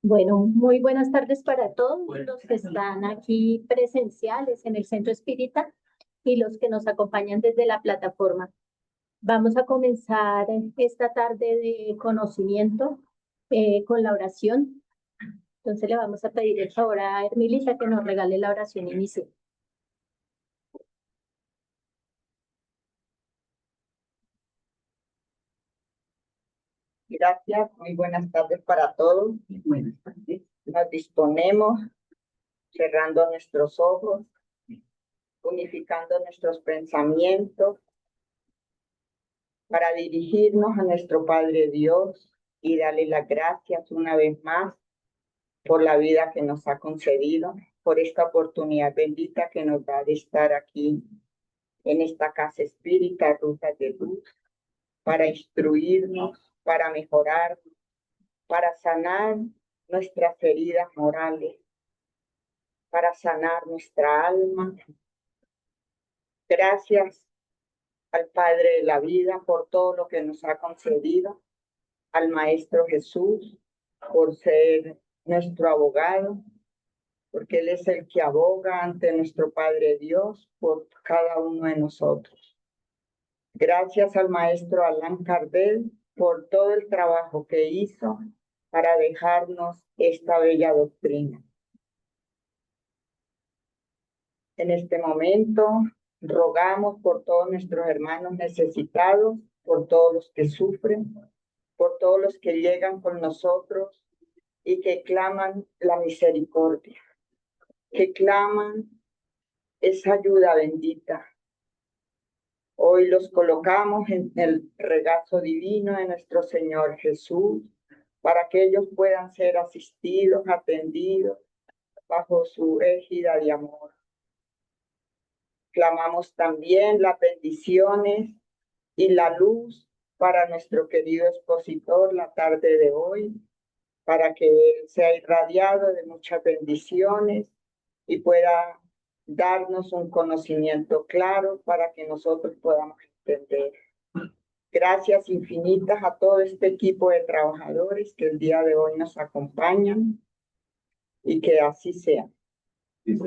Bueno, muy buenas tardes para todos los que están aquí presenciales en el Centro Espírita y los que nos acompañan desde la plataforma. Vamos a comenzar esta tarde de conocimiento con la oración. Entonces le vamos a pedir el favor a Hermilisa que nos regale la oración inicial. Gracias, muy buenas tardes para todos. Buenas tardes. Nos disponemos, cerrando nuestros ojos, unificando nuestros pensamientos para dirigirnos a nuestro Padre Dios y darle las gracias una vez más por la vida que nos ha concedido, por esta oportunidad bendita que nos da de estar aquí en esta casa espírita, Rutas de Luz, para instruirnos, para mejorar, para sanar nuestras heridas morales, para sanar nuestra alma. Gracias al Padre de la vida por todo lo que nos ha concedido, al Maestro Jesús por ser nuestro abogado, porque Él es el que aboga ante nuestro Padre Dios por cada uno de nosotros. Gracias al Maestro Allan Kardec por todo el trabajo que hizo para dejarnos esta bella doctrina. En este momento rogamos por todos nuestros hermanos necesitados, por todos los que sufren, por todos los que llegan con nosotros y que claman la misericordia, que claman esa ayuda bendita. Hoy los colocamos en el regazo divino de nuestro Señor Jesús para que ellos puedan ser asistidos, atendidos bajo su égida de amor. Clamamos también las bendiciones y la luz para nuestro querido expositor la tarde de hoy, para que él sea irradiado de muchas bendiciones y pueda darnos un conocimiento claro para que nosotros podamos entender. Gracias infinitas a todo este equipo de trabajadores que el día de hoy nos acompañan y que así sea. Sí.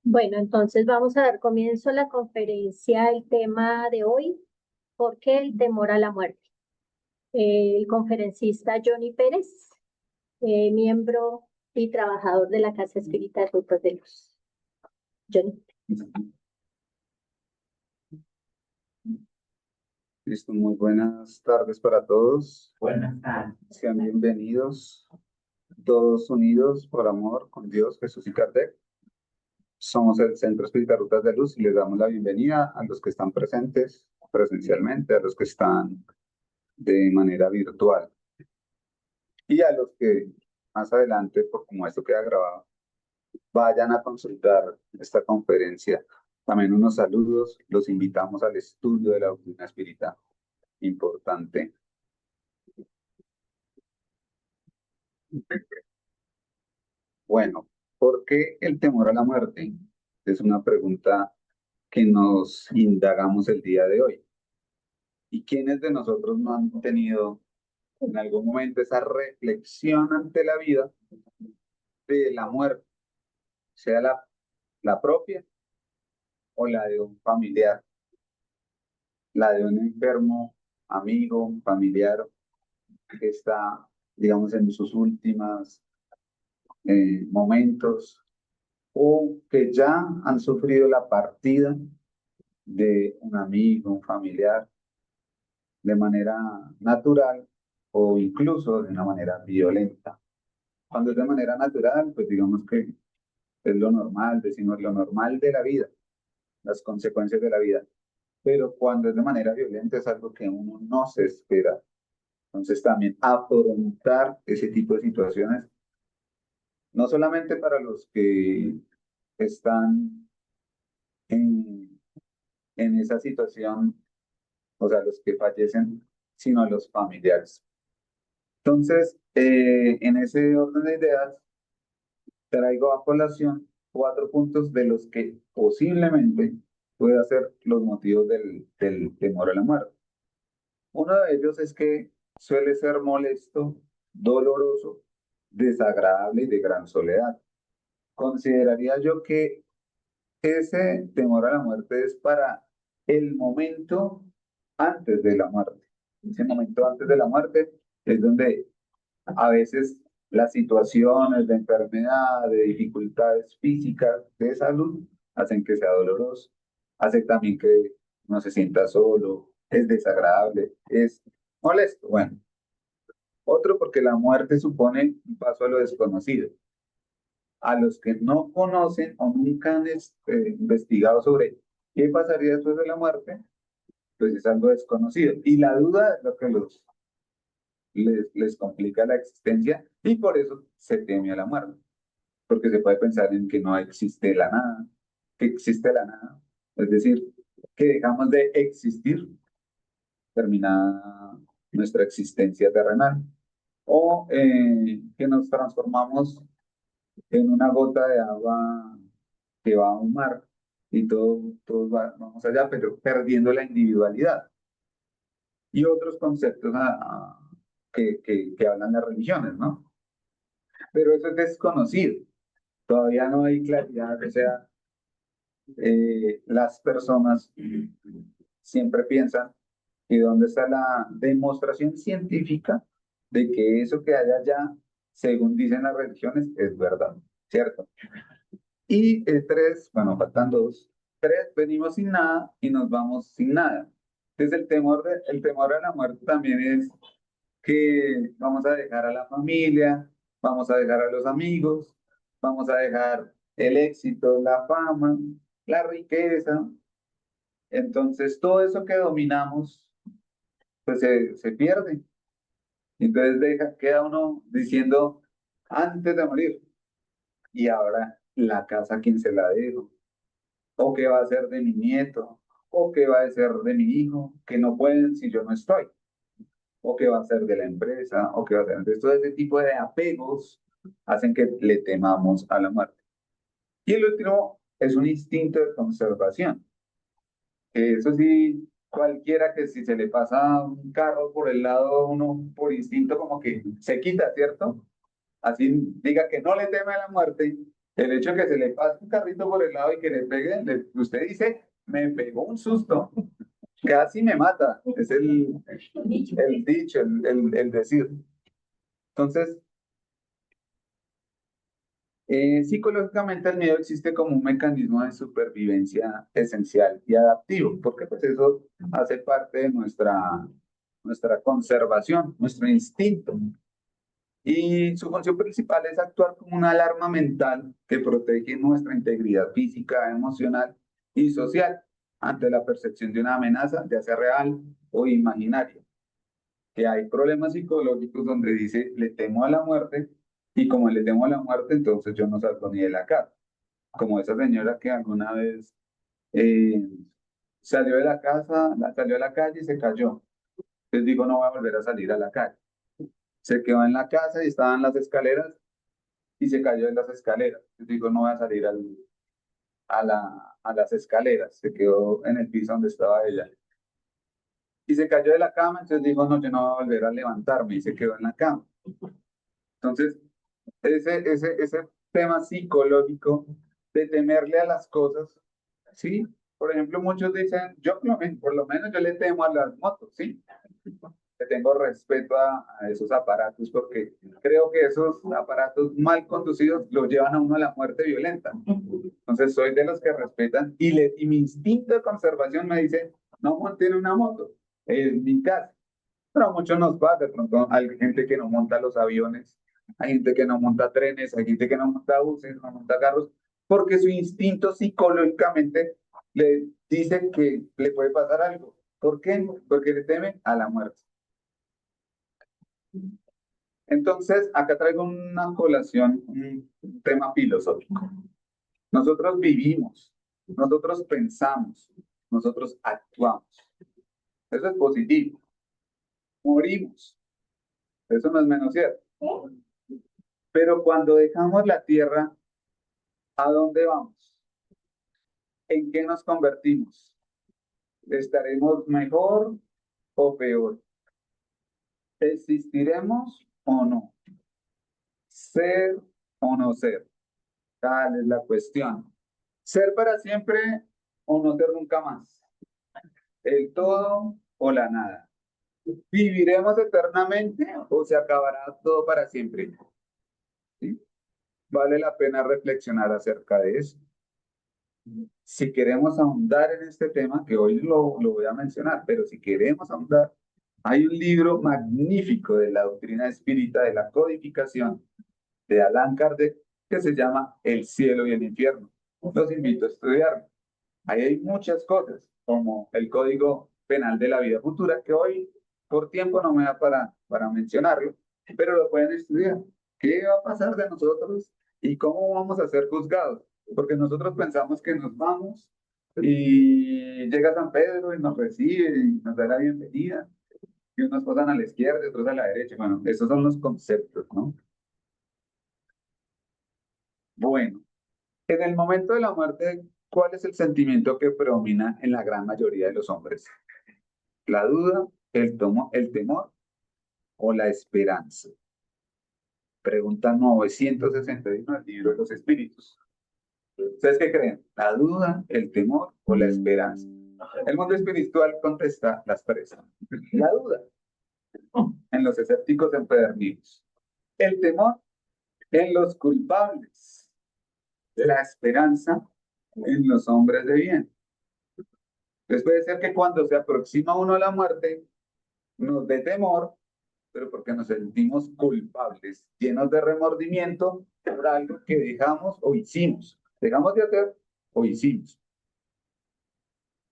Bueno, entonces vamos a dar comienzo a la conferencia. El tema de hoy, ¿por qué el temor a la muerte? El conferencista Johnny Pérez, miembro y trabajador de la Casa Espírita Rutas de Luz. Johnny. Listo, muy buenas tardes para todos. Buenas tardes. Sean bienvenidos, todos unidos por amor con Dios, Jesús y Kardec. Somos el Centro Espírita Rutas de Luz y les damos la bienvenida a los que están presentes presencialmente, a los que están de manera virtual y a los que más adelante, por como esto queda grabado, vayan a consultar esta conferencia. También unos saludos, los invitamos al estudio de la doctrina espírita, importante. Bueno, ¿por qué el temor a la muerte? Es una pregunta que nos indagamos el día de hoy. ¿Y quiénes de nosotros no han tenido en algún momento esa reflexión ante la vida de la muerte, sea la propia o la de un familiar, la de un enfermo, amigo, familiar que está, digamos, en sus últimas momentos o que ya han sufrido la partida de un amigo, un familiar, de manera natural o incluso de una manera violenta? Cuando es de manera natural, pues digamos que es lo normal, decimos lo normal de la vida, las consecuencias de la vida. Pero cuando es de manera violenta es algo que uno no se espera. Entonces también afrontar ese tipo de situaciones, no solamente para los que están en, en esa situación, o sea, los que fallecen, sino a los familiares. Entonces, en ese orden de ideas, traigo a colación 4 puntos de los que posiblemente pueda ser los motivos del temor a la muerte. Uno de ellos es que suele ser molesto, doloroso, desagradable y de gran soledad. Consideraría yo que ese temor a la muerte es para el momento antes de la muerte. Ese momento antes de la muerte es donde a veces las situaciones de enfermedad, de dificultades físicas, de salud, hacen que sea doloroso, hace también que no se sienta solo, es desagradable, es molesto. Bueno, otro porque la muerte supone un paso a lo desconocido. A los que no conocen o nunca han investigado sobre qué pasaría después de la muerte, pues es algo desconocido. Y la duda es lo que les complica la existencia y por eso se teme a la muerte, porque se puede pensar en que no existe la nada, que existe la nada, es decir, que dejamos de existir terminada nuestra existencia terrenal, o que nos transformamos en una gota de agua que va a un mar y todos vamos allá, pero perdiendo la individualidad. Y otros conceptos que hablan de religiones, ¿no? Pero eso es desconocido. Todavía no hay claridad, o sea, las personas siempre piensan que dónde está la demostración científica de que eso que hay allá, según dicen las religiones, es verdad, ¿cierto? Y tres, bueno, faltan dos. Tres, venimos sin nada y nos vamos sin nada. Entonces el temor a la muerte también es que vamos a dejar a la familia, vamos a dejar a los amigos, vamos a dejar el éxito, la fama, la riqueza. Entonces todo eso que dominamos, pues se pierde. Entonces queda uno diciendo antes de morir, y ahora la casa, ¿quién se la dejo? ¿O qué va a ser de mi nieto? ¿O qué va a ser de mi hijo? Que no pueden si yo no estoy. ¿O qué va a ser de la empresa? ¿O qué va a ser? Entonces todo ese tipo de apegos hacen que le temamos a la muerte. Y el último es un instinto de conservación. Eso sí, cualquiera que si se le pasa un carro por el lado, uno por instinto como que se quita, ¿cierto? Así diga que no le teme a la muerte, el hecho de que se le pase un carrito por el lado y que le pegue, usted dice, me pegó un susto, casi me mata, es el dicho, el decir. Entonces, psicológicamente el miedo existe como un mecanismo de supervivencia esencial y adaptivo, porque pues eso hace parte de nuestra conservación, nuestro instinto. Y su función principal es actuar como una alarma mental que protege nuestra integridad física, emocional y social ante la percepción de una amenaza, ya sea real o imaginaria. Que hay problemas psicológicos donde dice, le temo a la muerte, y como le temo a la muerte, entonces yo no salgo ni de la casa. Como esa señora que alguna vez eh, salió de la casa, salió a la calle y se cayó. Entonces dijo, no voy a volver a salir a la calle. Se quedó en la casa y estaban las escaleras y se cayó en las escaleras. Entonces dijo, no voy a salir a las escaleras. Se quedó en el piso donde estaba ella. Y se cayó de la cama, entonces dijo, no, yo no voy a volver a levantarme, y se quedó en la cama. Entonces, ese tema psicológico de temerle a las cosas, ¿sí? Por ejemplo, muchos dicen, yo por lo menos yo le temo a las motos, ¿sí? Le tengo respeto a esos aparatos porque creo que esos aparatos mal conducidos lo llevan a uno a la muerte violenta. Entonces soy de los que respetan y mi instinto de conservación me dice, no monten una moto en mi casa. Pero a muchos nos pasa, de pronto hay gente que no monta los aviones, hay gente que no monta trenes, hay gente que no monta buses, no monta carros, porque su instinto psicológicamente le dice que le puede pasar algo. ¿Por qué? Porque le teme a la muerte. Entonces, acá traigo una colación, un tema filosófico. Nosotros vivimos, nosotros pensamos, nosotros actuamos. Eso es positivo. Morimos. Eso no es menos cierto. Pero cuando dejamos la tierra, ¿a dónde vamos? ¿En qué nos convertimos? ¿Estaremos mejor o peor? ¿Existiremos o no? ¿Ser o no ser? Tal es la cuestión. ¿Ser para siempre o no ser nunca más? ¿El todo o la nada? ¿Viviremos eternamente o se acabará todo para siempre? ¿Sí? Vale la pena reflexionar acerca de eso. Si queremos ahondar en este tema, que hoy lo voy a mencionar, pero si queremos ahondar, hay un libro magnífico de la doctrina espírita de la codificación de Allan Kardec que se llama El cielo y el infierno. Los invito a estudiarlo. Ahí hay muchas cosas, como el código penal de la vida futura, que hoy por tiempo no me da para mencionarlo, pero lo pueden estudiar. ¿Qué va a pasar de nosotros y cómo vamos a ser juzgados? Porque nosotros pensamos que nos vamos y llega San Pedro y nos recibe y nos da la bienvenida, y unos pasan a la izquierda y otros a la derecha. Bueno, esos son los conceptos, ¿no? Bueno, en el momento de la muerte, ¿cuál es el sentimiento que predomina en la gran mayoría de los hombres? ¿La duda, el temor o la esperanza? Pregunta 961 del libro de los espíritus. ¿Ustedes qué creen? ¿La duda, el temor o la esperanza? El mundo espiritual contesta las tres. La duda en los escépticos empedernidos. El temor en los culpables. La esperanza en los hombres de bien. Entonces puede ser que cuando se aproxima uno a la muerte, nos dé temor, pero porque nos sentimos culpables, llenos de remordimiento por algo que dejamos o hicimos. Dejamos de hacer o hicimos.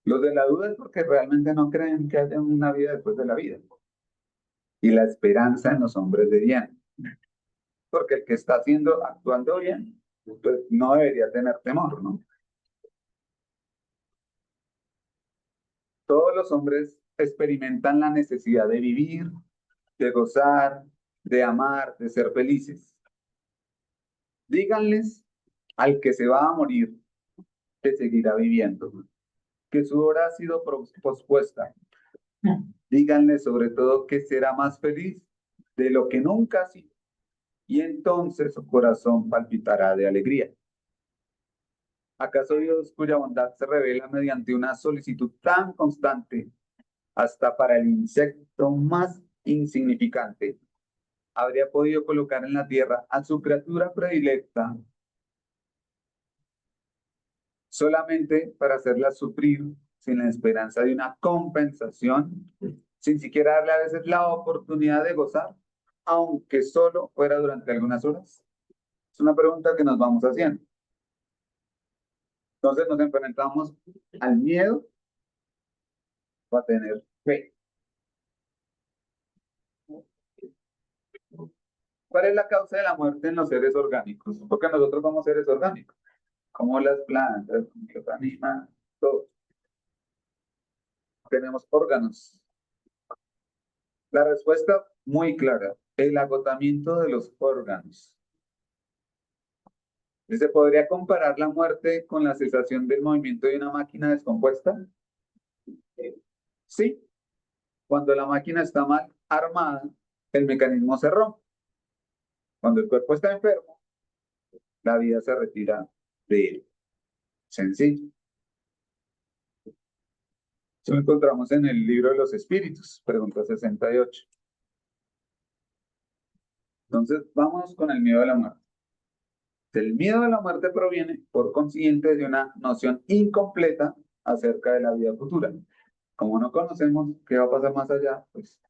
Los de la duda es porque realmente no creen que haya una vida después de la vida. Y la esperanza en los hombres de bien. Porque el que está haciendo, actuando bien, pues no debería tener temor, ¿no? Todos los hombres experimentan la necesidad de vivir, de gozar, de amar, de ser felices. Díganles al que se va a morir que seguirá viviendo, que su hora ha sido pospuesta. Díganle sobre todo que será más feliz de lo que nunca ha sido. Y entonces su corazón palpitará de alegría. ¿Acaso Dios, cuya bondad se revela mediante una solicitud tan constante, hasta para el insecto más insignificante, habría podido colocar en la tierra a su criatura predilecta solamente para hacerla sufrir sin la esperanza de una compensación, sin siquiera darle a veces la oportunidad de gozar, aunque solo fuera durante algunas horas? Es una pregunta que nos vamos haciendo. Entonces nos enfrentamos al miedo o a tener fe. ¿Cuál es la causa de la muerte en los seres orgánicos? Porque nosotros somos seres orgánicos, como las plantas, como los animales, todos. Tenemos órganos. La respuesta muy clara, el agotamiento de los órganos. ¿Se podría comparar la muerte con la cesación del movimiento de una máquina descompuesta? Sí. Cuando la máquina está mal armada, el mecanismo se rompe. Cuando el cuerpo está enfermo, la vida se retira de él. Sencillo. Eso lo encontramos en el libro de los espíritus, pregunta 68. Entonces, vamos con el miedo a la muerte. El miedo a la muerte proviene, por consiguiente, de una noción incompleta acerca de la vida futura. Como no conocemos qué va a pasar más allá, pues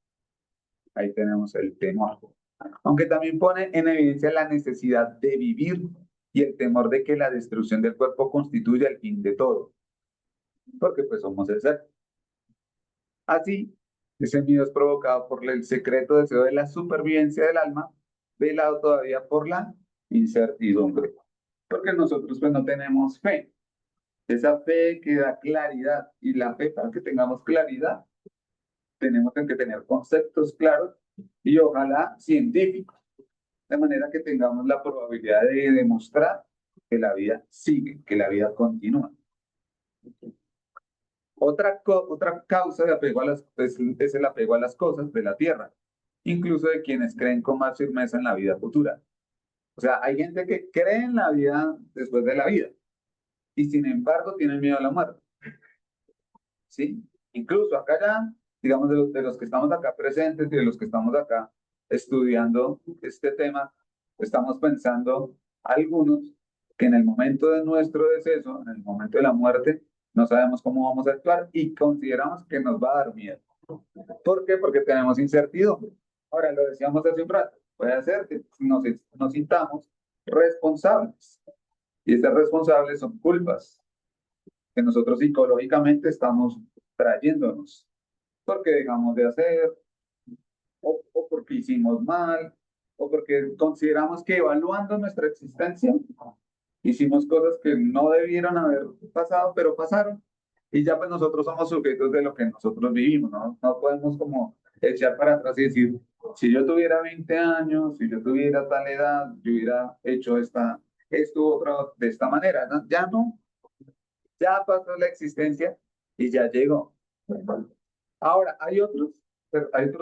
ahí tenemos el temor. Aunque también pone en evidencia la necesidad de vivir y el temor de que la destrucción del cuerpo constituya el fin de todo, porque pues somos el ser. Así, ese miedo es provocado por el secreto deseo de la supervivencia del alma, velado todavía por la incertidumbre, porque nosotros pues no tenemos fe. Esa fe que da claridad, y la fe, para que tengamos claridad, tenemos que tener conceptos claros y ojalá científicos, de manera que tengamos la probabilidad de demostrar que la vida sigue, que la vida continúa. Otra causa de apego a es el apego a las cosas de la tierra. incluso de quienes creen con más firmeza en la vida futura. O sea, hay gente que cree en la vida después de la vida y sin embargo tienen miedo a la muerte, ¿sí? Incluso acá ya, digamos, de los que estamos acá presentes y de los que estamos acá estudiando este tema, estamos pensando algunos que en el momento de nuestro deceso, en el momento de la muerte, no sabemos cómo vamos a actuar y consideramos que nos va a dar miedo. ¿Por qué? Porque tenemos incertidumbre. Ahora, lo decíamos hace un rato, puede ser que nos sintamos responsables. Y estas responsables son culpas que nosotros psicológicamente estamos trayéndonos. Porque dejamos de hacer, o porque hicimos mal, o porque consideramos que evaluando nuestra existencia, hicimos cosas que no debieron haber pasado, pero pasaron. Y ya pues nosotros somos sujetos de lo que nosotros vivimos, ¿no? No podemos como echar para atrás y decir, si yo tuviera 20 años, si yo tuviera tal edad, yo hubiera hecho esto otro de esta manera, ¿no? Ya no, ya pasó la existencia y ya llegó. Ahora, hay otros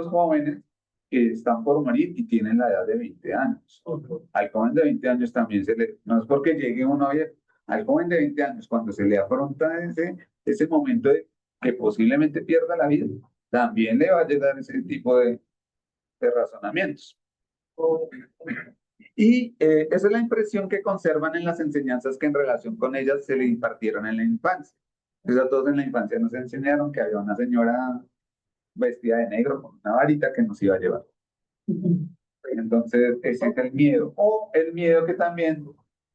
jóvenes que están por morir y tienen la edad de 20 años. Al joven de 20 años también no es porque llegue uno viejo, al joven de 20 años, cuando se le afronta ese momento de que posiblemente pierda la vida, también le va a llegar ese tipo de razonamientos. Y esa es la impresión que conservan en las enseñanzas que en relación con ellas se le impartieron en la infancia. Entonces a todos en la infancia nos enseñaron que había una señora vestida de negro con una varita que nos iba a llevar. Entonces, ese es el miedo. O el miedo que también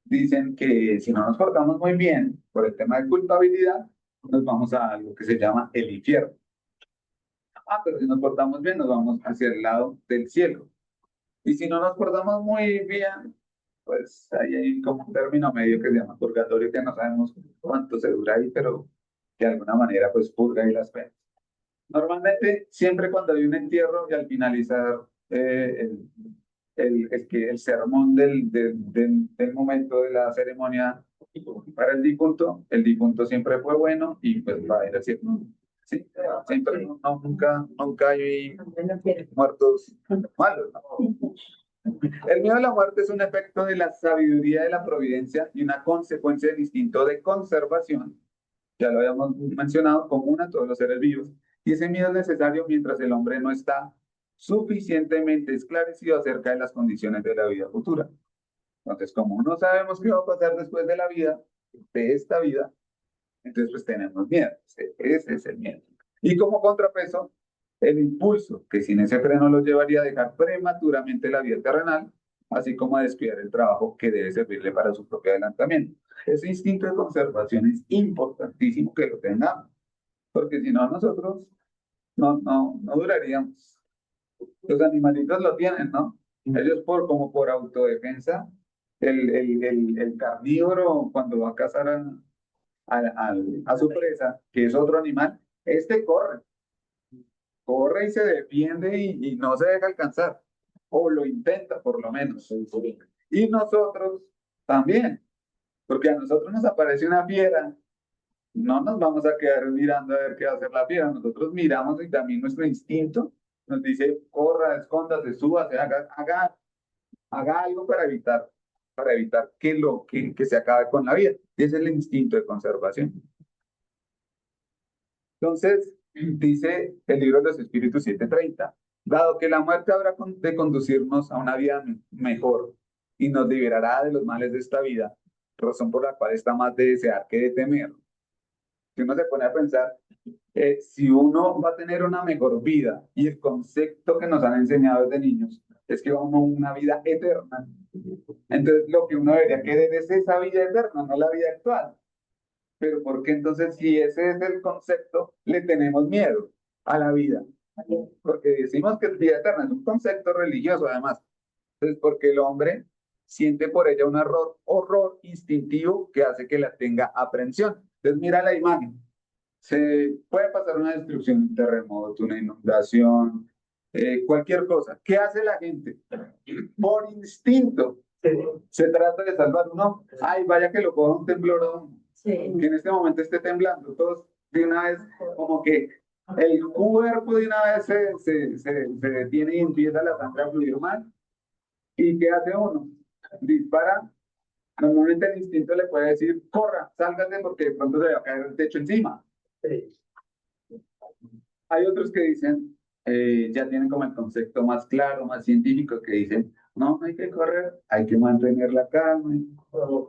dicen que si no nos portamos muy bien por el tema de culpabilidad, nos vamos a algo que se llama el infierno. Pero si nos portamos bien, nos vamos hacia el lado del cielo. Y si no nos portamos muy bien, pues ahí hay como un término medio que se llama purgatorio, que no sabemos cuánto se dura ahí, pero de alguna manera pues purga ahí las penas. Normalmente, siempre cuando hay un entierro y al finalizar el sermón del momento de la ceremonia para el difunto siempre fue bueno y pues va a ir así. Sí, siempre, nunca hay muertos malos, ¿no? El miedo a la muerte es un efecto de la sabiduría de la providencia y una consecuencia del instinto de conservación, ya lo habíamos mencionado, común a todos los seres vivos. Y ese miedo es necesario mientras el hombre no está suficientemente esclarecido acerca de las condiciones de la vida futura. Entonces, como no sabemos qué va a pasar después de la vida, de esta vida, entonces pues tenemos miedo. Ese es el miedo. Y como contrapeso, el impulso, que sin ese freno lo llevaría a dejar prematuramente la vida terrenal, así como a descuidar el trabajo que debe servirle para su propio adelantamiento. Ese instinto de conservación es importantísimo que lo tengamos, porque si no nosotros no duraríamos. Los animalitos lo tienen, ¿no? Ellos como por autodefensa, el carnívoro cuando va a cazar a su presa, que es otro animal, este corre y se defiende y no se deja alcanzar, o lo intenta por lo menos. Y nosotros también, porque a nosotros nos aparece una fiera, no nos vamos a quedar mirando a ver qué va a hacer la fiera, nosotros miramos y también nuestro instinto nos dice, corra, escóndase, súbase, haga algo para evitar que se acabe con la vida. Y ese es el instinto de conservación. Entonces, dice el libro de los Espíritus 7:30, dado que la muerte habrá de conducirnos a una vida mejor y nos liberará de los males de esta vida, razón por la cual está más de desear que de temer. Si uno se pone a pensar, si uno va a tener una mejor vida y el concepto que nos han enseñado desde niños es que vamos a una vida eterna, entonces lo que uno debería querer es esa vida eterna, no la vida actual. Pero ¿por qué entonces, si ese es el concepto, le tenemos miedo a la vida? Porque decimos que es vida eterna, es un concepto religioso además. Entonces, porque el hombre siente por ella un horror instintivo que hace que la tenga aprensión. Entonces, mira la imagen. Se puede pasar una destrucción, un terremoto, una inundación, cualquier cosa. ¿Qué hace la gente? Por instinto. Se trata de salvar uno. Ay, vaya que lo coja un temblor, que en este momento esté temblando. Todos de una vez como que el cuerpo de una vez se detiene y empieza la sangre a fluir mal. ¿Y qué hace uno? Dispara. Normalmente el instinto le puede decir, corra, sálgate porque de pronto se va a caer el techo encima. Hay otros que dicen, ya tienen como el concepto más claro, más científico, que dicen, no, no hay que correr, hay que mantener la calma.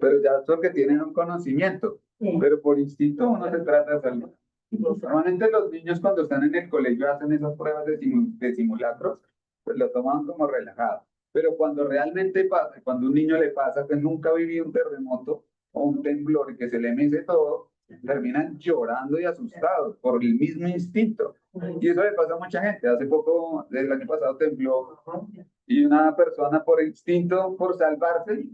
Pero ya son que tienen un conocimiento, pero por instinto uno se trata de salvar. Normalmente los niños cuando están en el colegio hacen esas pruebas de simulacros, pues lo toman como relajado. Pero cuando realmente pasa, cuando un niño le pasa que nunca ha vivido un terremoto o un temblor y que se le mece todo, terminan llorando y asustados por el mismo instinto. Y eso le pasa a mucha gente. Hace poco, el año pasado tembló y una persona por instinto, por salvarse,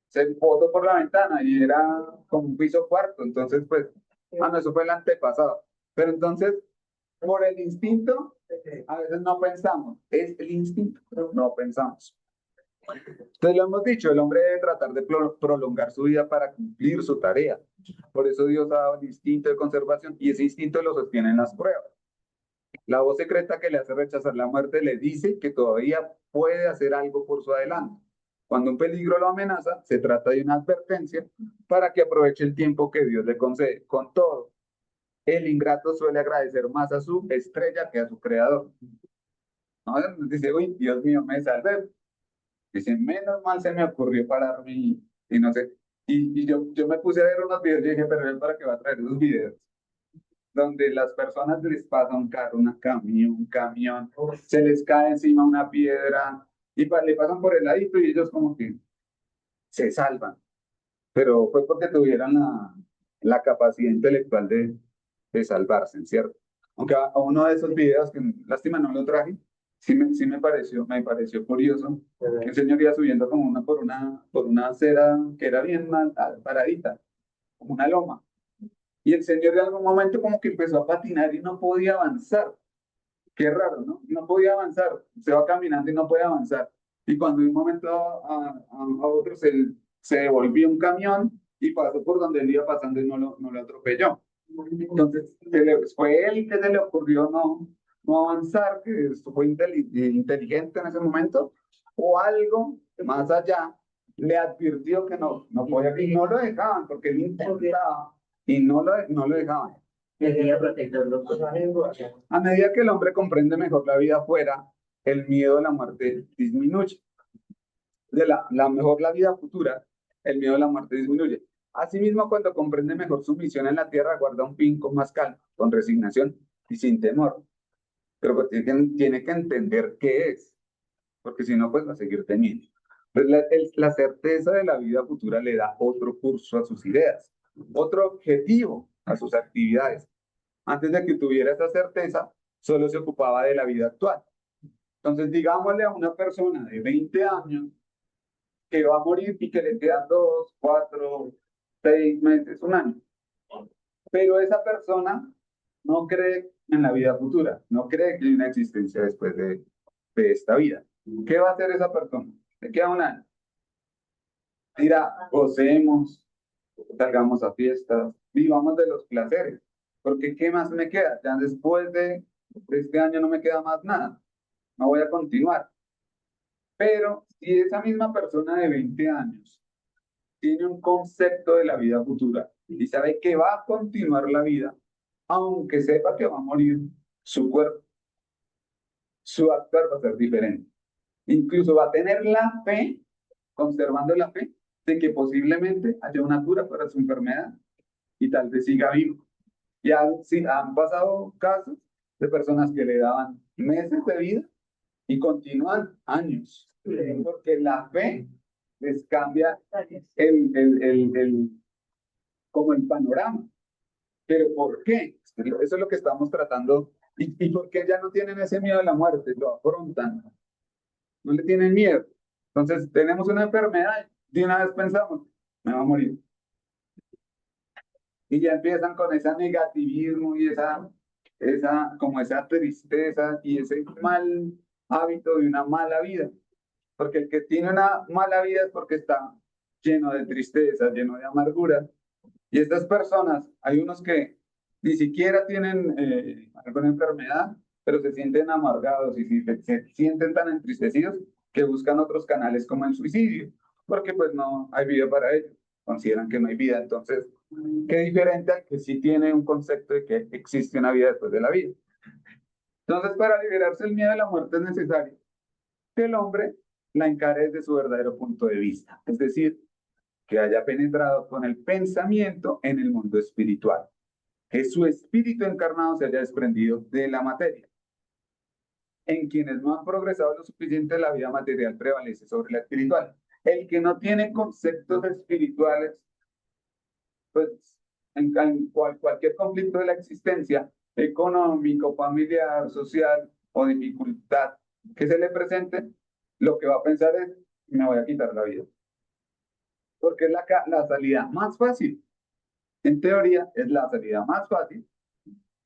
se botó por la ventana y era como un piso cuarto. Entonces, pues, no, eso fue el antepasado. Pero entonces, por el instinto, a veces no pensamos. Es el instinto, no pensamos. Entonces lo hemos dicho, el hombre debe tratar de prolongar su vida para cumplir su tarea. Por eso Dios ha dado el instinto de conservación y ese instinto lo sostienen las pruebas. La voz secreta que le hace rechazar la muerte le dice que todavía puede hacer algo por su adelanto. Cuando un peligro lo amenaza, se trata de una advertencia para que aproveche el tiempo que Dios le concede. Con todo, el ingrato suele agradecer más a su estrella que a su creador. ¿No? Dice, uy, Dios mío, me salvé. Dice, menos mal se me ocurrió pararme y no sé. Y yo me puse a ver unos videos y dije, pero él para qué va a traer esos videos donde las personas les pasa un carro, un camión, se les cae encima una piedra y le pasan por el ladito y ellos como que se salvan. Pero fue porque tuvieron la capacidad intelectual de salvarse, ¿cierto? Aunque a uno de esos videos, que lástima no lo traje, sí me pareció curioso, que el señor iba subiendo como por una acera que era bien mal, paradita, como una loma. Y el señor en algún momento como que empezó a patinar y no podía avanzar. Qué raro, ¿no? No podía avanzar. Se va caminando y no puede avanzar. Y cuando de un momento a otro se devolvió un camión y pasó por donde él iba pasando y no lo atropelló. Entonces, fue él que se le ocurrió no avanzar, que fue inteligente en ese momento, o algo más allá le advirtió que no podía, y no lo dejaban, porque él intentaba y no lo dejaban. Quería protegerlos. A medida que el hombre comprende mejor la vida afuera, el miedo a la muerte disminuye. Mejor la vida futura, el miedo a la muerte disminuye. Asimismo, cuando comprende mejor su misión en la tierra, guarda un fin con más calma, con resignación y sin temor. Pero pues tiene que entender qué es, porque si no, pues va a seguir teniendo. Pues la certeza de la vida futura le da otro curso a sus ideas, otro objetivo a sus actividades. Antes de que tuviera esa certeza, solo se ocupaba de la vida actual. Entonces, digámosle a una persona de 20 años que va a morir y que le quedan 2, 4, 6 meses, un año. Pero esa persona no cree en la vida futura, no cree que hay una existencia después de esta vida. ¿Qué va a hacer esa persona? Le queda un año. Dirá, gocemos, salgamos a fiestas, vivamos de los placeres, porque ¿qué más me queda? Ya después de este año no me queda más nada, no voy a continuar. Pero si esa misma persona de 20 años tiene un concepto de la vida futura y sabe que va a continuar la vida, aunque sepa que va a morir, su cuerpo, su actuar va a ser diferente. Incluso va a tener la fe, conservando la fe, de que posiblemente haya una cura para su enfermedad y tal vez siga vivo. Sí, han pasado casos de personas que le daban meses de vida y continúan años, porque la fe les cambia como el panorama. ¿Pero por qué? Eso es lo que estamos tratando. ¿Y por qué ya no tienen ese miedo a la muerte? Lo afrontan. No le tienen miedo. Entonces, tenemos una enfermedad, de una vez pensamos, me va a morir. Y ya empiezan con ese negativismo y como esa tristeza y ese mal hábito de una mala vida. Porque el que tiene una mala vida es porque está lleno de tristeza, lleno de amargura. Y estas personas, hay unos que ni siquiera tienen alguna enfermedad, pero se sienten amargados y se sienten tan entristecidos que buscan otros canales como el suicidio, porque pues no hay vida para ellos, consideran que no hay vida. Entonces, qué diferente al que sí tiene un concepto de que existe una vida después de la vida. Entonces, para liberarse del miedo a la muerte es necesario que el hombre la encare desde su verdadero punto de vista, es decir, que haya penetrado con el pensamiento en el mundo espiritual, que su espíritu encarnado se haya desprendido de la materia. En quienes no han progresado lo suficiente, la vida material prevalece sobre la espiritual. El que no tiene conceptos espirituales, pues en cualquier conflicto de la existencia, económico, familiar, social o dificultad que se le presente, lo que va a pensar es, me voy a quitar la vida. Porque es la salida más fácil. En teoría, es la salida más fácil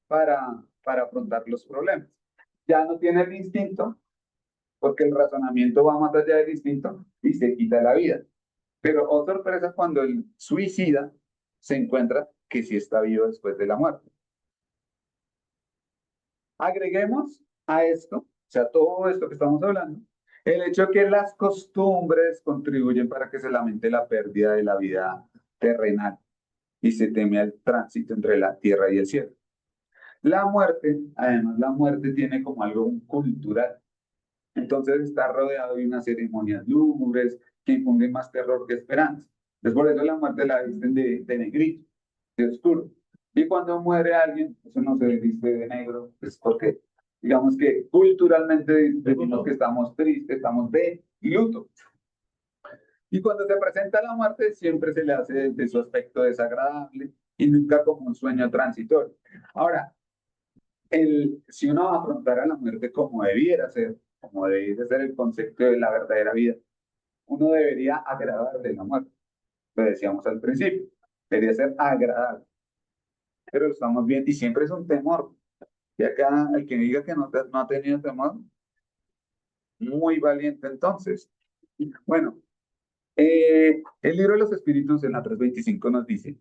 para afrontar los problemas. Ya no tiene el instinto, porque el razonamiento va más allá del instinto y se quita la vida. Pero, oh sorpresa, cuando el suicida se encuentra que sí está vivo después de la muerte. Agreguemos a esto, o sea, todo esto que estamos hablando, el hecho que las costumbres contribuyen para que se lamente la pérdida de la vida terrenal y se teme al tránsito entre la tierra y el cielo. La muerte, además, la muerte tiene como algo cultural. Entonces está rodeado de unas ceremonias lúgubres que infunden más terror que esperanza. Es por eso la muerte la visten de negrito, de oscuro. Y cuando muere alguien, eso no se viste de negro, es porque, digamos que culturalmente decimos que estamos tristes, estamos de luto. Y cuando se presenta la muerte, siempre se le hace de su aspecto desagradable y nunca como un sueño transitorio. Ahora, si uno afrontara la muerte como debiera ser, como debiera ser el concepto de la verdadera vida, uno debería agradar de la muerte. Lo decíamos al principio, debería ser agradable. Pero lo estamos viendo y siempre es un temor. Y acá el que diga que no ha tenido temor, muy valiente entonces. Bueno, el libro de los espíritus en la 325 nos dice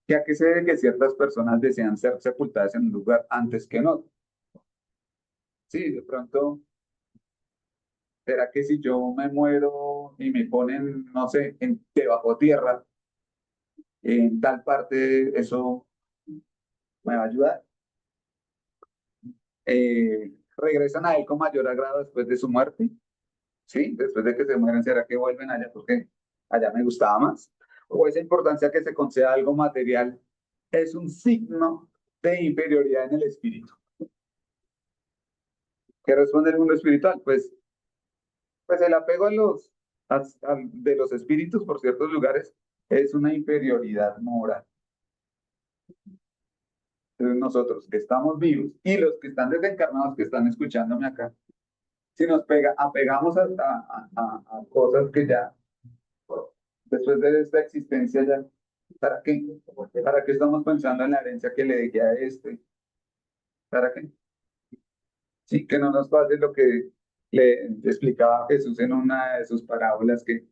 que a qué se debe que ciertas personas desean ser sepultadas en un lugar antes que en otro. Sí, de pronto, ¿será que si yo me muero y me ponen, no sé, debajo tierra, en tal parte, eso me va a ayudar? ¿Regresan a él con mayor agrado después de su muerte? ¿Sí? Después de que se mueren, ¿será que vuelven allá porque allá me gustaba más? ¿O esa importancia que se conceda algo material es un signo de inferioridad en el espíritu? ¿Qué responde el mundo espiritual? Pues el apego de los espíritus por ciertos lugares es una inferioridad moral. Entonces nosotros que estamos vivos y los que están desencarnados que están escuchándome acá, si nos apegamos a cosas que ya, después de esta existencia ya, ¿para qué? ¿Para qué estamos pensando en la herencia que le dejé a este? ¿Para qué? Sí, que no nos pase lo que le explicaba Jesús en una de sus parábolas, que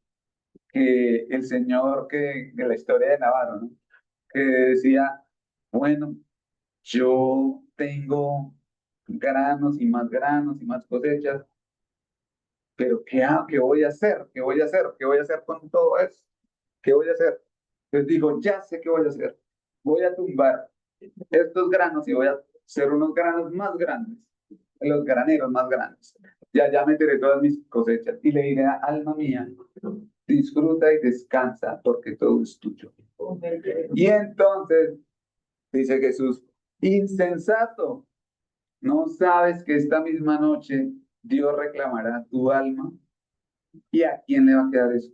el señor de la historia de Navarro, ¿no? Que decía, bueno, yo tengo granos y más cosechas, pero ¿qué voy a hacer? ¿Qué voy a hacer? ¿Qué voy a hacer con todo eso? ¿Qué voy a hacer? Entonces digo, ya sé qué voy a hacer. Voy a tumbar estos granos y voy a hacer unos granos más grandes, los graneros más grandes. Ya meteré todas mis cosechas y le diré, alma mía, disfruta y descansa porque todo es tuyo. Y entonces, dice Jesús, insensato, ¿no sabes que esta misma noche Dios reclamará tu alma? ¿Y a quién le va a quedar eso?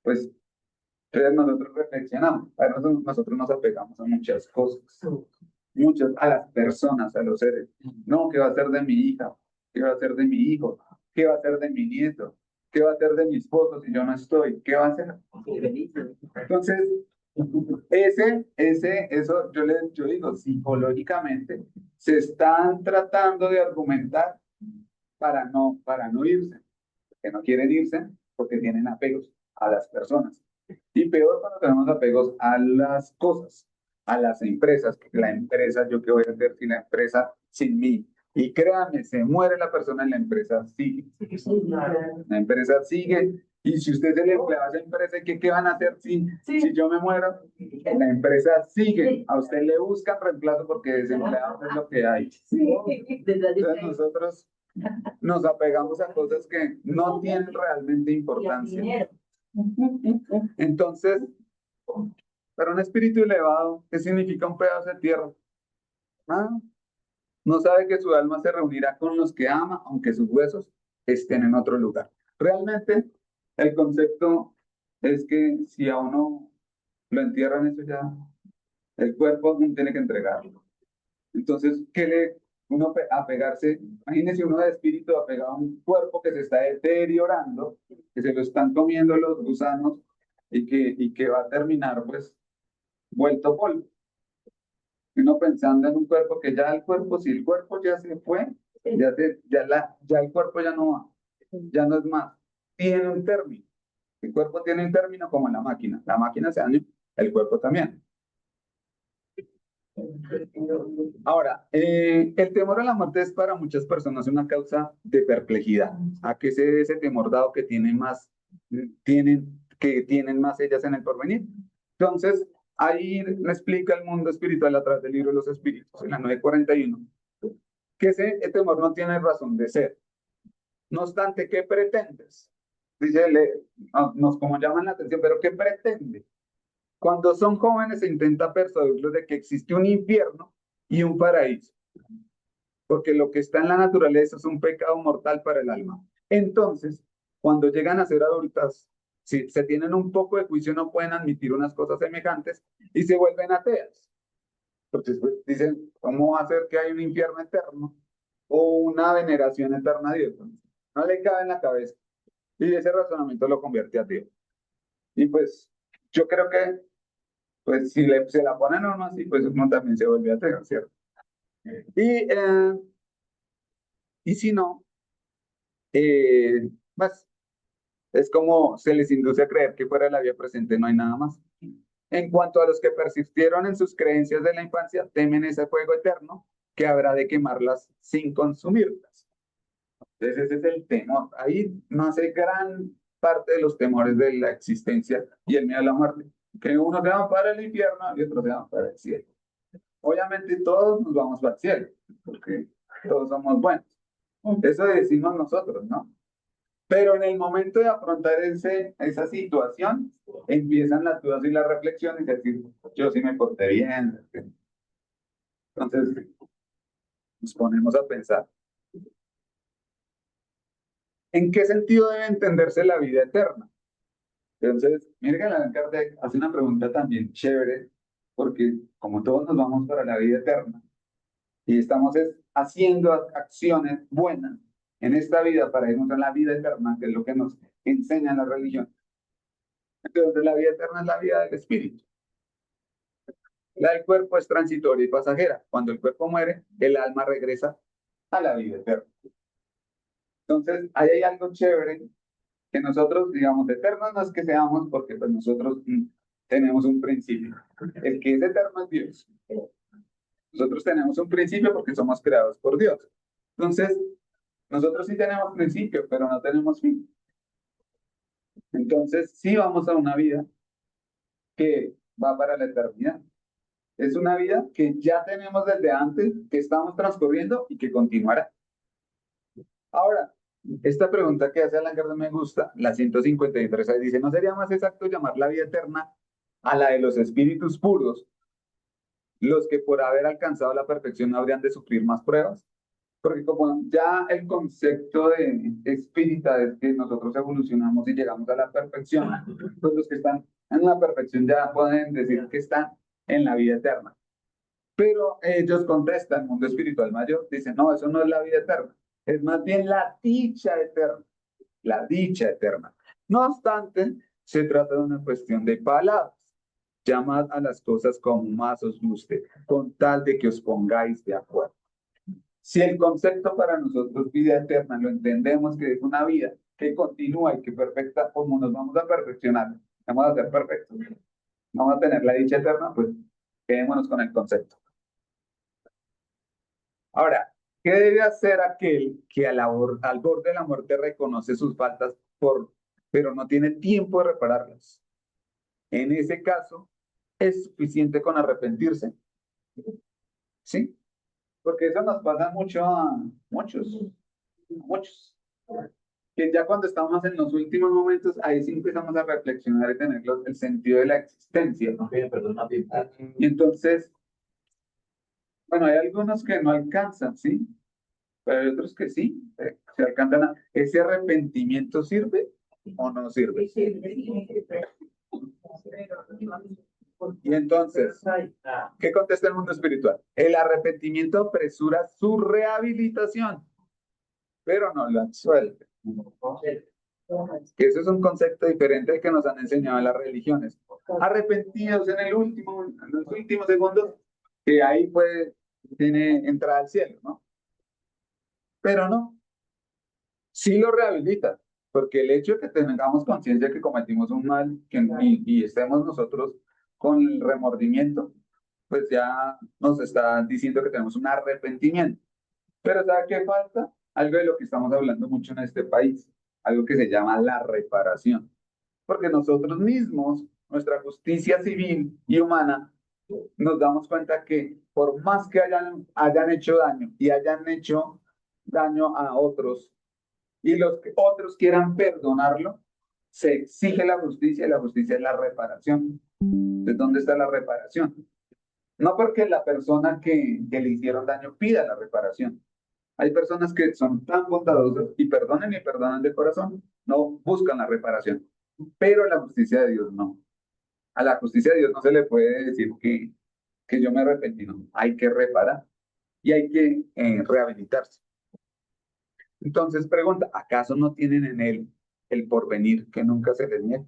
Pues entonces nosotros reflexionamos, a nosotros nos apegamos a muchas cosas, a las personas, a los seres. No, ¿qué va a ser de mi hija? ¿Qué va a ser de mi hijo? ¿Qué va a ser de mi nieto? ¿Qué va a ser de mi esposo si yo no estoy? ¿Qué va a hacer? Entonces, eso yo digo, psicológicamente se están tratando de argumentar para no irse, que no quieren irse porque tienen apegos a las personas. Y peor cuando tenemos apegos a las cosas. a las empresas, que la empresa, yo qué voy a hacer sin la empresa, sin mí. Y créanme, se muere la persona en la empresa, sigue. La empresa sigue. Y si usted es el empleado de esa empresa, ¿qué van a hacer si yo me muero? La empresa sigue. A usted le buscan reemplazo porque desempleado es lo que hay. Entonces nosotros nos apegamos a cosas que no tienen realmente importancia. Entonces, para un espíritu elevado, ¿qué significa un pedazo de tierra? Nada. No sabe que su alma se reunirá con los que ama, aunque sus huesos estén en otro lugar. Realmente, el concepto es que si a uno lo entierran, eso ya, el cuerpo uno tiene que entregarlo. Entonces, uno apegarse? Imagínese uno de espíritu apegado a un cuerpo que se está deteriorando, que se lo están comiendo los gusanos y que va a terminar, pues, vuelto polvo. Uno pensando en un cuerpo que ya el cuerpo, si el cuerpo ya se fue, ya el cuerpo ya no va, ya no es más. Tiene un término. El cuerpo tiene un término como la máquina. La máquina se daña, el cuerpo también. Ahora, el temor a la muerte es para muchas personas una causa de perplejidad. ¿A qué se debe ese temor dado que tienen más ellas en el porvenir? Entonces, ahí le explica el mundo espiritual a través del libro de los espíritus, en la 941, que ese temor no tiene razón de ser. No obstante, ¿qué pretendes? Dice, nos como llaman la atención, pero ¿qué pretende? Cuando son jóvenes se intenta persuadirlos de que existe un infierno y un paraíso, porque lo que está en la naturaleza es un pecado mortal para el alma. Entonces, cuando llegan a ser adultas, si se tienen un poco de juicio, no pueden admitir unas cosas semejantes y se vuelven ateas. Entonces, pues, dicen, ¿cómo va a ser que hay un infierno eterno o una veneración eterna a Dios? No le cabe en la cabeza. Y ese razonamiento lo convierte a ateo. Y pues, yo creo que pues si se la ponen a uno así, pues uno también se vuelve ateo, ¿cierto? Y si no, pues es como se les induce a creer que fuera de la vida presente no hay nada más. En cuanto a los que persistieron en sus creencias de la infancia, temen ese fuego eterno que habrá de quemarlas sin consumirlas. Entonces ese es el temor. Ahí nace gran parte de los temores de la existencia y el miedo a la muerte. Que uno se va para el infierno y otro se va para el cielo. Obviamente todos nos vamos para el cielo, porque todos somos buenos. Eso decimos nosotros, ¿no? Pero en el momento de afrontar esa situación, empiezan las dudas y las reflexiones, es decir, yo sí me porté bien. Entonces, nos ponemos a pensar, ¿en qué sentido debe entenderse la vida eterna? Entonces, mire que Allan Kardec hace una pregunta también chévere, porque como todos nos vamos para la vida eterna, y estamos haciendo acciones buenas en esta vida para irnos a la vida eterna, que es lo que nos enseña la religión. Entonces la vida eterna es la vida del espíritu. La del cuerpo es transitoria y pasajera. Cuando el cuerpo muere, el alma regresa a la vida eterna. Entonces, ahí hay algo chévere que nosotros, digamos, eternos no es que seamos, porque pues nosotros tenemos un principio. El que es eterno es Dios. Nosotros tenemos un principio porque somos creados por Dios. Entonces, nosotros sí tenemos principio, pero no tenemos fin. Entonces, sí vamos a una vida que va para la eternidad. Es una vida que ya tenemos desde antes, que estamos transcurriendo y que continuará. Ahora, esta pregunta que hace Allan Kardec me gusta, la 153, ahí dice, ¿no sería más exacto llamar la vida eterna a la de los espíritus puros, los que por haber alcanzado la perfección no habrían de sufrir más pruebas? Porque como ya el concepto de espírita es que nosotros evolucionamos y llegamos a la perfección, pues los que están en la perfección ya pueden decir que están en la vida eterna. Pero ellos contestan, el mundo espiritual mayor, dicen, no, eso no es la vida eterna, es más bien la dicha eterna, la dicha eterna. No obstante, se trata de una cuestión de palabras. Llamad a las cosas como más os guste, con tal de que os pongáis de acuerdo. Si el concepto para nosotros vida eterna lo entendemos que es una vida que continúa y que perfecta, como nos vamos a perfeccionar, vamos a ser perfectos, vamos a tener la dicha eterna, pues Quedémonos con el concepto. Ahora, ¿qué debe hacer aquel que al borde de la muerte reconoce sus faltas, pero no tiene tiempo de repararlas? En ese caso, ¿es suficiente con arrepentirse? ¿Sí? Porque eso nos pasa mucho a muchos. Que ya cuando estamos en los últimos momentos, ahí sí empezamos a reflexionar y tener el sentido de la existencia. Y entonces, bueno, hay algunos que no alcanzan, ¿sí? Pero hay otros que sí, se alcanzan a... ¿Ese arrepentimiento sirve o no sirve? Y entonces, ¿qué contesta el mundo espiritual? El arrepentimiento apresura su rehabilitación, pero no lo absuelve. Que eso es un concepto diferente al que nos han enseñado en las religiones. Arrepentidos en los últimos segundos, que ahí tiene entrada al cielo, ¿no? Pero no, sí lo rehabilita, porque el hecho de que tengamos conciencia de que cometimos un mal y estemos nosotros con el remordimiento, pues ya nos está diciendo que tenemos un arrepentimiento. Pero ¿sabe qué falta? Algo de lo que estamos hablando mucho en este país, algo que se llama la reparación. Porque nosotros mismos, nuestra justicia civil y humana, nos damos cuenta que por más que hayan hecho daño y hayan hecho daño a otros, y los que otros quieran perdonarlo, se exige la justicia y la justicia es la reparación. Entonces, ¿dónde está la reparación? No porque la persona que le hicieron daño pida la reparación. Hay personas que son tan bondadosas y perdonan de corazón, no buscan la reparación. Pero la justicia de Dios no. A la justicia de Dios no se le puede decir que yo me arrepentí, no. Hay que reparar y hay que rehabilitarse. Entonces pregunta, ¿acaso no tienen en él el porvenir que nunca se les niega?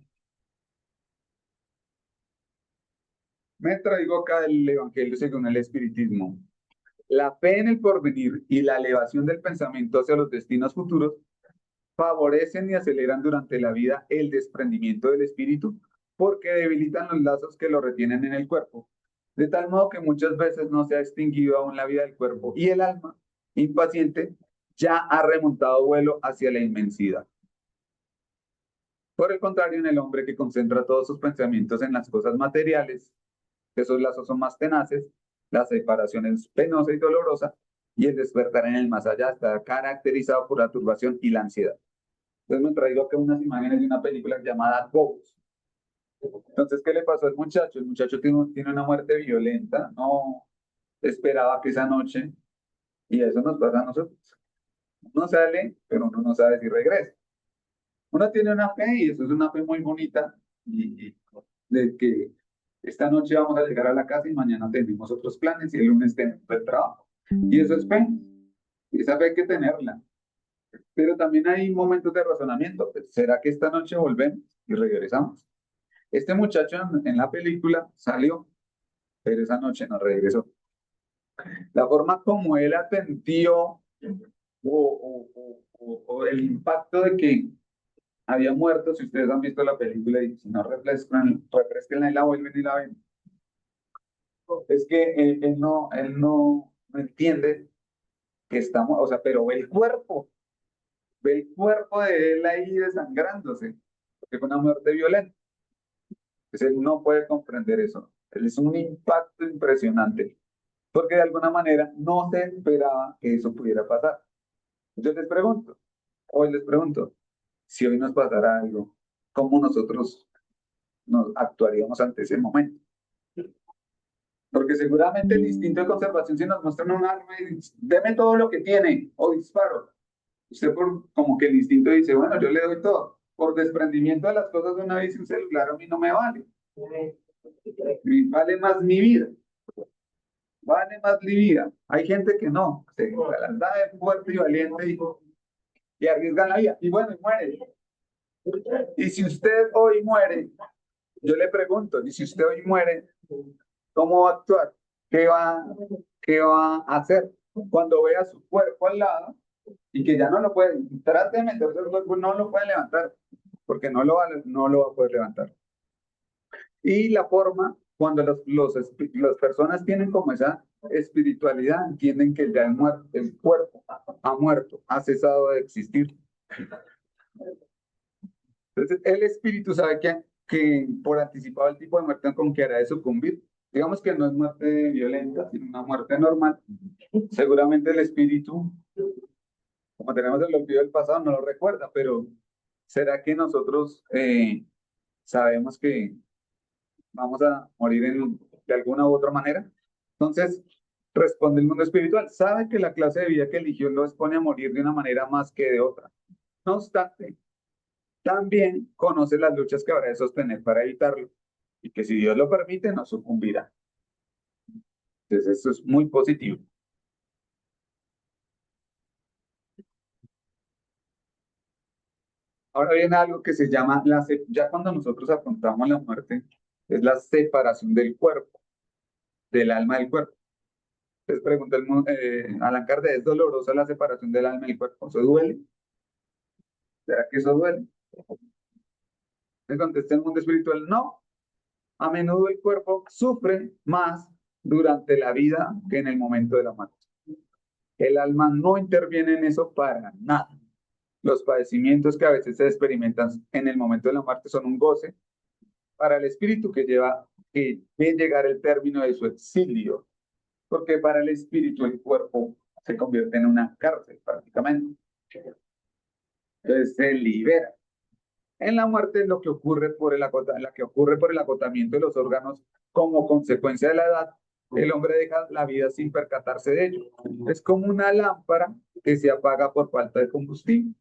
Me traigo acá el Evangelio según el Espiritismo. La fe en el porvenir y la elevación del pensamiento hacia los destinos futuros favorecen y aceleran durante la vida el desprendimiento del espíritu porque debilitan los lazos que lo retienen en el cuerpo, de tal modo que muchas veces no se ha extinguido aún la vida del cuerpo y el alma, impaciente, ya ha remontado vuelo hacia la inmensidad. Por el contrario, en el hombre que concentra todos sus pensamientos en las cosas materiales, esos lazos son más tenaces, la separación es penosa y dolorosa, y el despertar en el más allá está caracterizado por la turbación y la ansiedad. Entonces me traigo acá unas imágenes de una película llamada Ghost. Entonces, ¿qué le pasó al muchacho? El muchacho tiene una muerte violenta, no esperaba que esa noche, y eso nos pasa a nosotros. Uno sale, pero uno no sabe si regresa. Uno tiene una fe y eso es una fe muy bonita y de que esta noche vamos a llegar a la casa y mañana tenemos otros planes y el lunes tenemos el trabajo. Y eso es fe. Y esa fe hay que tenerla. Pero también hay momentos de razonamiento. ¿Será que esta noche volvemos y regresamos? Este muchacho en la película salió, pero esa noche no regresó. La forma como él atendió o el impacto de que había muerto, si ustedes han visto la película y si no refresquenla y la vuelven y la ven, es que él no entiende que estamos, o sea, pero ve el cuerpo de él ahí desangrándose, porque fue una muerte violenta. Entonces él no puede comprender eso. Él es un impacto impresionante, porque de alguna manera no se esperaba que eso pudiera pasar. Yo hoy les pregunto, si hoy nos pasara algo, ¿cómo nosotros nos actuaríamos ante ese momento? Porque seguramente el instinto de conservación, si nos muestran un arma y dice, deme todo lo que tiene o disparo, usted como que el instinto dice, bueno, yo le doy todo. Por desprendimiento de las cosas de una vez un celular a mí no me vale. Vale más mi vida. Vale más mi vida. Hay gente que no, se anda de fuerte y valiente y arriesgan la vida. Y bueno, y muere. Y si usted hoy muere, yo le pregunto, y si usted hoy muere, ¿cómo va a actuar? ¿Qué va a hacer? Cuando vea su cuerpo al lado y que ya no lo puede, trate de meterse el cuerpo, no lo puede levantar, porque no lo va a poder levantar. Y la forma Cuando las personas tienen como esa espiritualidad, entienden que ya el cuerpo ha muerto, ha cesado de existir. Entonces, el espíritu sabe que por anticipado el tipo de muerte con que hará de sucumbir. Digamos que no es muerte violenta, sino una muerte normal. Seguramente el espíritu, como tenemos el olvido del pasado, no lo recuerda, pero ¿será que nosotros sabemos que vamos a morir de alguna u otra manera? Entonces, responde el mundo espiritual. Sabe que la clase de vida que eligió lo expone a morir de una manera más que de otra. No obstante, también conoce las luchas que habrá de sostener para evitarlo y que si Dios lo permite, no sucumbirá. Entonces, esto es muy positivo. Ahora viene algo que se llama, ya cuando nosotros afrontamos la muerte, es la separación del cuerpo, del alma del cuerpo. Les pregunta Alan Kardec, ¿es dolorosa la separación del alma del cuerpo? ¿Eso duele? ¿Será que eso duele? Le contesta el mundo espiritual, no. A menudo el cuerpo sufre más durante la vida que en el momento de la muerte. El alma no interviene en eso para nada. Los padecimientos que a veces se experimentan en el momento de la muerte son un goce para el espíritu que ve llegar el término de su exilio, porque para el espíritu el cuerpo se convierte en una cárcel prácticamente. Entonces se libera. En la muerte es lo que ocurre por el agotamiento de los órganos como consecuencia de la edad. El hombre deja la vida sin percatarse de ello. Es como una lámpara que se apaga por falta de combustible.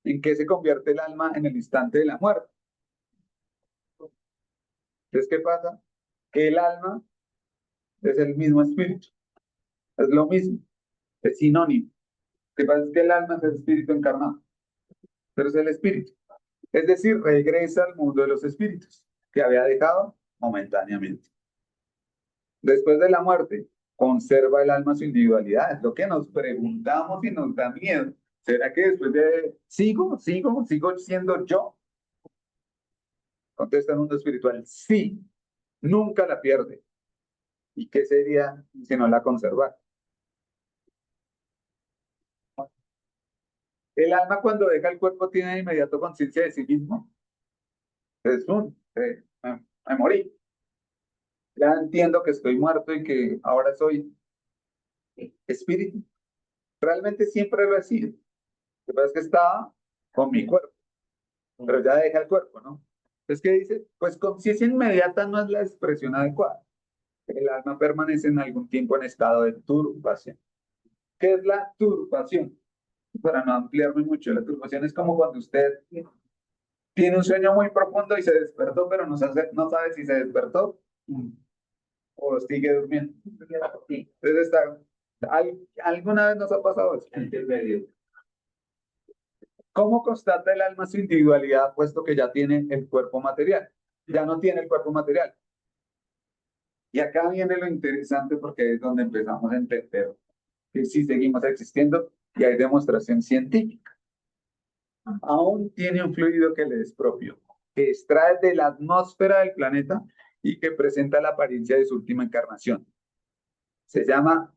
¿En qué se convierte el alma en el instante de la muerte? Entonces, ¿qué pasa? Que el alma es el mismo espíritu. Es lo mismo. Es sinónimo. Lo que pasa es que el alma es el espíritu encarnado, pero es el espíritu. Es decir, regresa al mundo de los espíritus que había dejado momentáneamente. Después de la muerte, conserva el alma su individualidad. Es lo que nos preguntamos y nos da miedo. ¿Será que después de sigo siendo yo? Contesta el mundo espiritual, sí, nunca la pierde. ¿Y qué sería si no la conservara? El alma cuando deja el cuerpo tiene de inmediato conciencia de sí mismo. Me morí. Ya entiendo que estoy muerto y que ahora soy espíritu. Realmente siempre lo he sido. Lo que pasa es que estaba con mi cuerpo, pero ya deja el cuerpo, ¿no? Entonces, ¿qué dice? Pues conciencia inmediata no es la expresión adecuada. El alma permanece en algún tiempo en estado de turbación. ¿Qué es la turbación? Para no ampliarme mucho, la turbación es como cuando usted tiene un sueño muy profundo y se despertó, pero no sabe si se despertó o sigue durmiendo. Entonces, ¿alguna vez nos ha pasado eso? ¿Cómo constata el alma su individualidad puesto que ya tiene el cuerpo material? Ya no tiene el cuerpo material. Y acá viene lo interesante porque es donde empezamos a entender que sí seguimos existiendo y hay demostración científica. Aún tiene un fluido que le es propio, que extrae de la atmósfera del planeta y que presenta la apariencia de su última encarnación. Se llama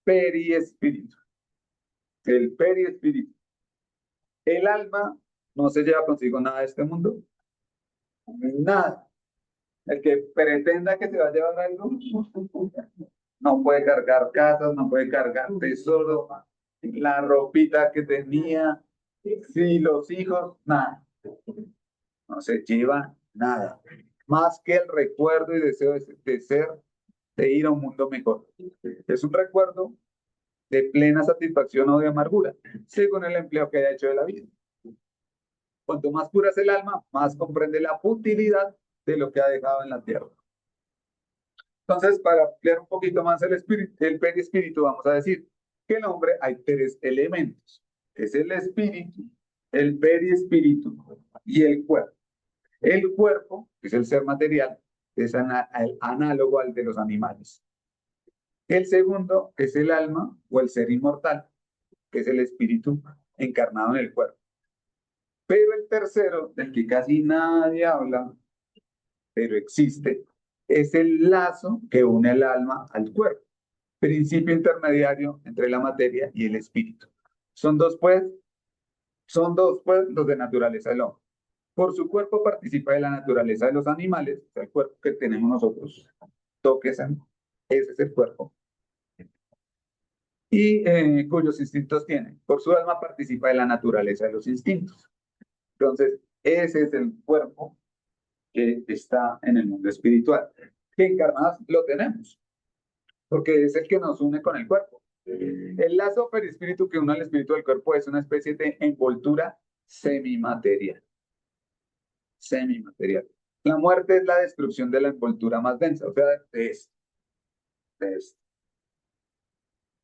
periespíritu. El periespíritu. El alma no se lleva consigo nada de este mundo. Nada. El que pretenda que se va a llevar algo, no puede cargar casas, no puede cargar tesoro, la ropita que tenía, si los hijos, nada. No se lleva nada. Más que el recuerdo y deseo de ir a un mundo mejor. Es un recuerdo de plena satisfacción o de amargura, según el empleo que haya hecho de la vida. Cuanto más pura es el alma, más comprende la futilidad de lo que ha dejado en la tierra. Entonces, para ampliar un poquito más el perispíritu, vamos a decir que el hombre hay tres elementos. Es el espíritu, el perispíritu y el cuerpo. El cuerpo, que es el ser material, es análogo al de los animales. El segundo es el alma o el ser inmortal, que es el espíritu encarnado en el cuerpo. Pero el tercero, del que casi nadie habla, pero existe, es el lazo que une el alma al cuerpo, principio intermediario entre la materia y el espíritu. Son dos, pues, los de naturaleza del hombre. Por su cuerpo participa de la naturaleza de los animales, o sea, el cuerpo que tenemos nosotros, toques, ese es el cuerpo, y cuyos instintos tiene. Por su alma participa de la naturaleza de los instintos. Entonces, ese es el cuerpo que está en el mundo espiritual, que encarnados lo tenemos, porque es el que nos une con el cuerpo. El lazo perispíritu que une al espíritu del cuerpo es una especie de envoltura semimaterial. Semimaterial. La muerte es la destrucción de la envoltura más densa, o sea, de esto.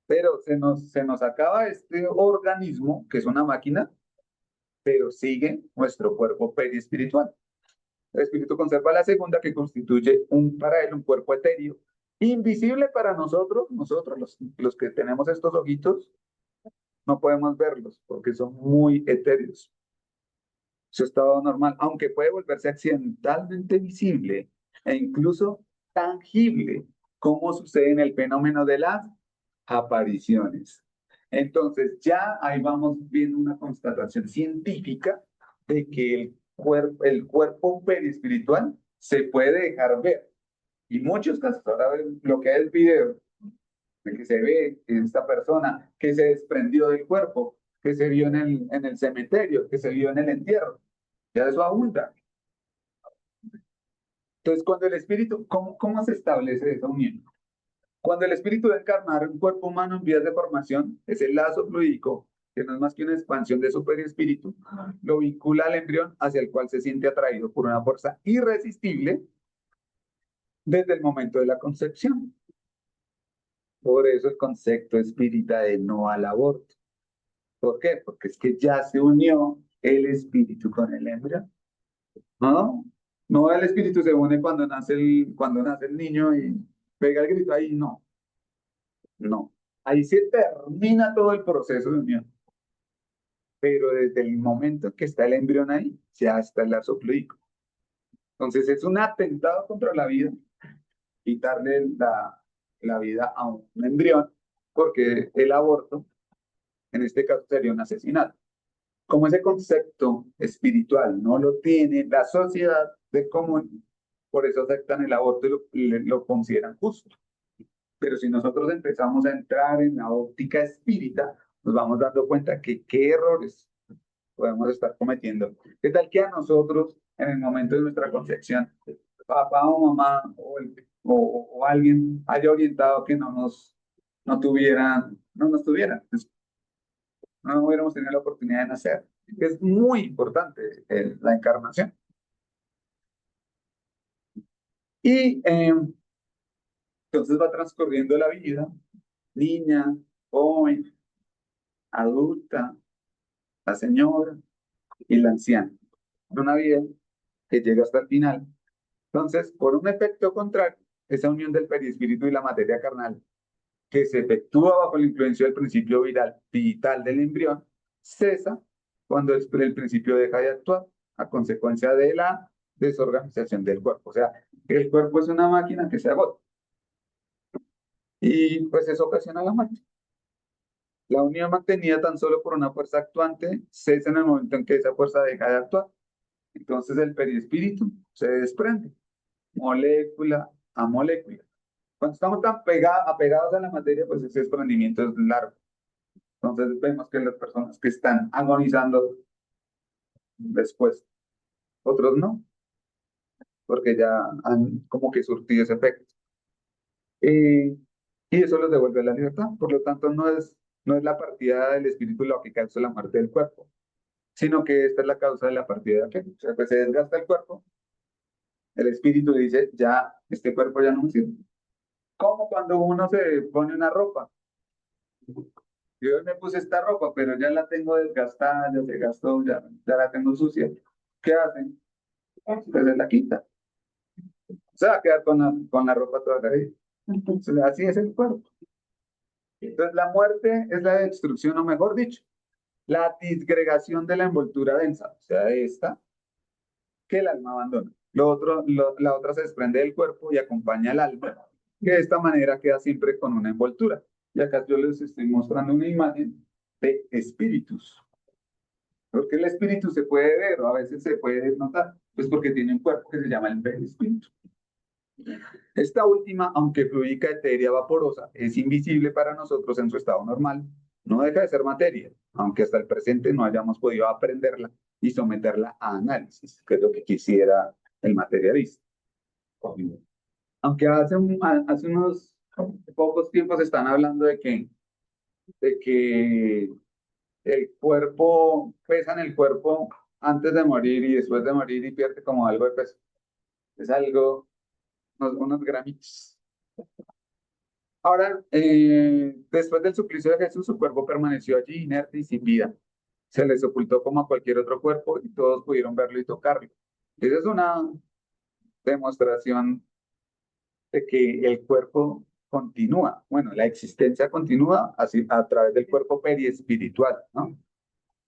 Pero se nos acaba este organismo, que es una máquina, pero sigue nuestro cuerpo perispiritual. El espíritu conserva la segunda, que constituye para él un cuerpo etéreo, invisible para nosotros, los que tenemos estos ojitos, no podemos verlos porque son muy etéreos. Su estado normal, aunque puede volverse accidentalmente visible e incluso tangible, como sucede en el fenómeno de las apariciones. Entonces, ya ahí vamos viendo una constatación científica de que el cuerpo perispiritual se puede dejar ver. Y muchos casos, ahora ven lo que es el video, de que se ve esta persona que se desprendió del cuerpo, que se vio en el cementerio, que se vio en el entierro. Ya eso abunda. Entonces, cuando el espíritu, ¿cómo se establece esa unión? Cuando el espíritu de encarnar un cuerpo humano en vías de formación, ese lazo fluídico, que no es más que una expansión de su perispíritu, lo vincula al embrión hacia el cual se siente atraído por una fuerza irresistible desde el momento de la concepción. Por eso el concepto espírita de no al aborto. ¿Por qué? Porque es que ya se unió el espíritu con el embrión. ¿No? No el espíritu se une cuando nace el niño y pega el grito ahí, no. No. Ahí se termina todo el proceso de unión. Pero desde el momento que está el embrión ahí, ya está el lazo fluídico. Entonces es un atentado contra la vida, quitarle la vida a un embrión, porque el aborto, en este caso, sería un asesinato. Como ese concepto espiritual no lo tiene la sociedad de común, por eso aceptan el aborto y lo consideran justo. Pero si nosotros empezamos a entrar en la óptica espírita, nos vamos dando cuenta que qué errores podemos estar cometiendo. ¿Qué tal que a nosotros, en el momento de nuestra concepción, papá o mamá o alguien haya orientado que no nos tuvieran? Pues, no hubiéramos tenido la oportunidad de nacer. Es muy importante la encarnación. Y entonces va transcurriendo la vida, niña, joven, adulta, la señora y la anciana. Una vida que llega hasta el final. Entonces, por un efecto contrario, esa unión del perispíritu y la materia carnal, que se efectúa bajo la influencia del principio vital del embrión, cesa cuando el principio deja de actuar a consecuencia de la desorganización del cuerpo. O sea, el cuerpo es una máquina que se agota. Y pues eso ocasiona la muerte. La unión mantenida tan solo por una fuerza actuante cesa en el momento en que esa fuerza deja de actuar. Entonces el perispíritu se desprende, molécula a molécula. Cuando estamos tan apegados a la materia, pues ese desprendimiento es largo. Entonces vemos que las personas que están agonizando después, otros no, porque ya han como que surtido ese efecto. Y eso los devuelve a la libertad. Por lo tanto, no es la partida del espíritu lo que causa la muerte del cuerpo, sino que esta es la causa de la partida de aquel. O sea, pues se desgasta el cuerpo, el espíritu dice, ya, este cuerpo ya no me sirve. Como cuando uno se pone una ropa. Yo hoy me puse esta ropa, pero ya la tengo desgastada, ya se gastó, ya la tengo sucia. ¿Qué hacen? Pues se la quita. Se va a quedar con la ropa toda la vida. Entonces, así es el cuerpo. Entonces, la muerte es la destrucción, o mejor dicho, la disgregación de la envoltura densa, o sea, de esta, que el alma abandona. La otra se desprende del cuerpo y acompaña al alma, que de esta manera queda siempre con una envoltura. Y acá yo les estoy mostrando una imagen de espíritus. Porque el espíritu se puede ver o a veces se puede notar, pues porque tiene un cuerpo que se llama el espíritu. Esta última, aunque fluídica, etérea, vaporosa, es invisible para nosotros en su estado normal. No deja de ser materia, aunque hasta el presente no hayamos podido aprenderla y someterla a análisis, que es lo que quisiera el materialista. Aunque hace unos pocos tiempos están hablando de que el cuerpo, pesan el cuerpo antes de morir y después de morir y pierde como algo de peso. Es algo, unos gramitos. Ahora, después del suplicio de Jesús, su cuerpo permaneció allí inerte y sin vida. Se les ocultó como a cualquier otro cuerpo y todos pudieron verlo y tocarlo. Esa es una demostración de que el cuerpo continúa. Bueno, la existencia continúa así a través del cuerpo periespiritual, ¿no?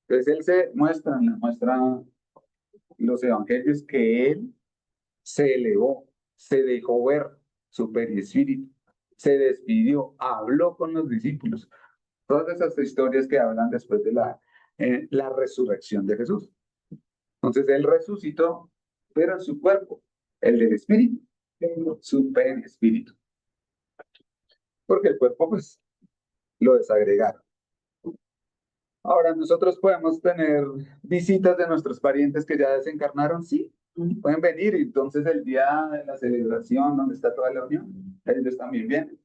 Entonces él se muestra los evangelios que él se elevó, se dejó ver su perispíritu, se despidió, habló con los discípulos. Todas esas historias que hablan después de la resurrección de Jesús. Entonces él resucitó, pero su cuerpo, el del espíritu, su perispíritu. Porque el cuerpo, pues, lo desagregaron. Ahora, nosotros podemos tener visitas de nuestros parientes que ya desencarnaron, sí, pueden venir. Y entonces el día de la celebración, donde está toda la unión, ellos también vienen,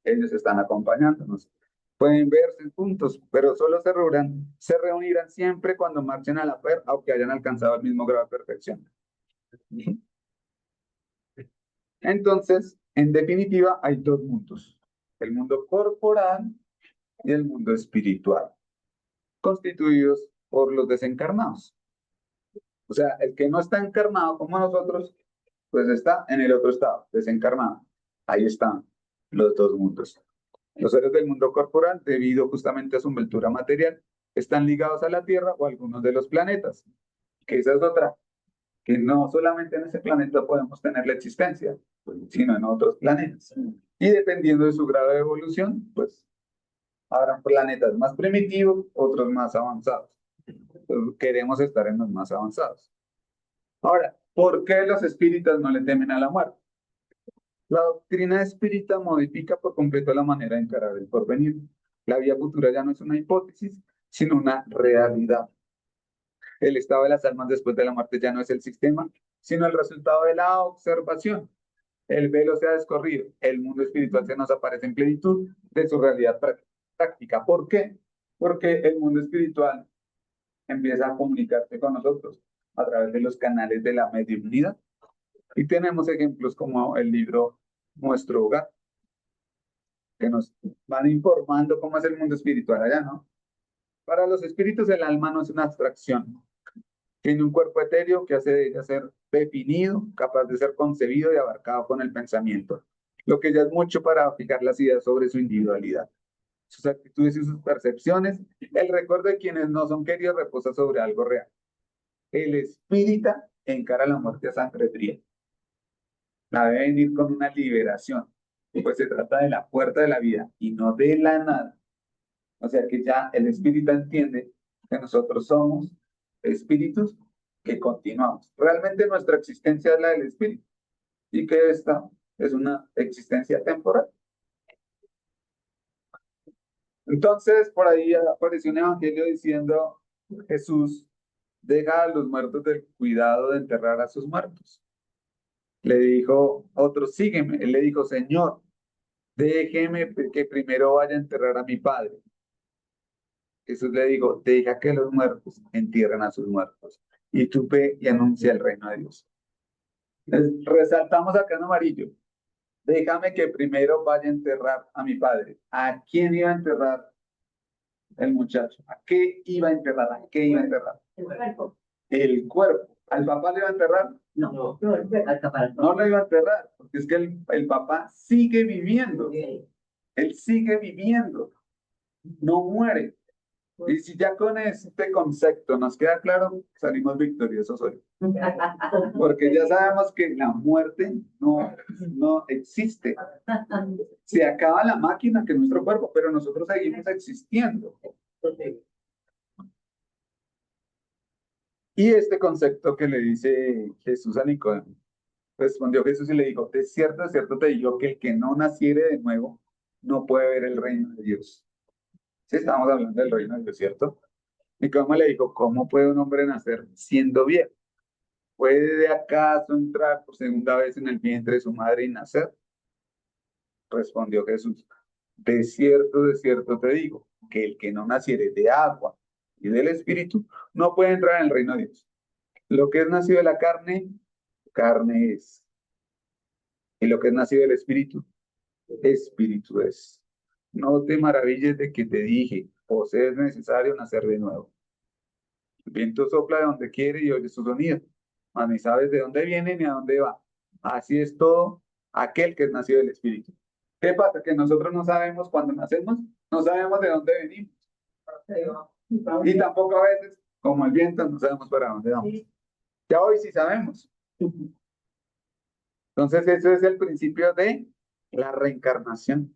ellos están acompañándonos. Pueden verse juntos, pero solo se reunirán siempre cuando marchen a la fer, aunque hayan alcanzado el mismo grado de perfección. Entonces, en definitiva, hay dos mundos: el mundo corporal y el mundo espiritual, constituidos por los desencarnados. O sea, el que no está encarnado como nosotros, pues está en el otro estado, desencarnado. Ahí están los dos mundos. Los seres del mundo corporal, debido justamente a su envoltura material, están ligados a la Tierra o a algunos de los planetas, que esa es otra, que no solamente en ese planeta podemos tener la existencia, sino en otros planetas. Y dependiendo de su grado de evolución, pues habrá planetas más primitivos, otros más avanzados. Entonces, queremos estar en los más avanzados. Ahora, ¿por qué los espíritas no le temen a la muerte? La doctrina espírita modifica por completo la manera de encarar el porvenir. La vida futura ya no es una hipótesis, sino una realidad. El estado de las almas después de la muerte ya no es el sistema, sino el resultado de la observación. El velo se ha descorrido, el mundo espiritual se nos aparece en plenitud de su realidad práctica. ¿Por qué? Porque el mundo espiritual empieza a comunicarse con nosotros a través de los canales de la mediunidad. Y tenemos ejemplos como el libro Nuestro Hogar, que nos van informando cómo es el mundo espiritual allá, ¿no? Para los espíritus el alma no es una abstracción. Tiene un cuerpo etéreo que hace de ella ser definido, capaz de ser concebido y abarcado con el pensamiento, lo que ya es mucho para fijar las ideas sobre su individualidad, sus actitudes y sus percepciones. El recuerdo de quienes no son queridos reposa sobre algo real. El espírita encara la muerte a sangre fría. La debe venir con una liberación, pues se trata de la puerta de la vida y no de la nada. O sea que ya el espíritu entiende que nosotros somos espíritus que continuamos. Realmente nuestra existencia es la del espíritu y que esta es una existencia temporal. Entonces, por ahí apareció un evangelio diciendo: Jesús deja a los muertos del cuidado de enterrar a sus muertos. Le dijo otro: sígueme. Él le dijo: Señor, déjeme que primero vaya a enterrar a mi padre. Jesús le dijo: deja que los muertos entierren a sus muertos y tú ve y anuncia el reino de Dios. Resaltamos acá en amarillo: déjame que primero vaya a enterrar a mi padre. ¿A quién iba a enterrar el muchacho? ¿A qué iba a enterrar? ¿A qué iba a enterrar? El cuerpo. El cuerpo. ¿Al papá le iba a enterrar? No, No lo iba a enterrar, porque es que el papá sigue viviendo. Él sigue viviendo. No muere. Y si ya con este concepto nos queda claro, salimos victoriosos hoy. Porque ya sabemos que la muerte no existe. Se acaba la máquina que es nuestro cuerpo, pero nosotros seguimos existiendo. Y este concepto que le dice Jesús a Nicodemo, respondió Jesús y le dijo, de cierto te digo que el que no naciere de nuevo no puede ver el reino de Dios. Sí, estamos hablando del reino de Dios, ¿cierto? Nicodemo le dijo, ¿cómo puede un hombre nacer siendo viejo? ¿Puede acaso entrar por segunda vez en el vientre de su madre y nacer? Respondió Jesús, de cierto te digo, que el que no naciere de agua y del espíritu no puede entrar en el reino de Dios. Lo que es nacido de la carne, carne es. Y lo que es nacido del espíritu, espíritu es. No te maravilles de que te dije, os es necesario nacer de nuevo. El viento sopla de donde quiere y oye su sonido, mas ni sabes de dónde viene ni a dónde va. Así es todo aquel que es nacido del espíritu. ¿Qué pasa? Que nosotros no sabemos cuando nacemos, no sabemos de dónde venimos. Y tampoco a veces, como el viento, no sabemos para dónde vamos. Ya hoy sí sabemos. Entonces, eso es el principio de la reencarnación.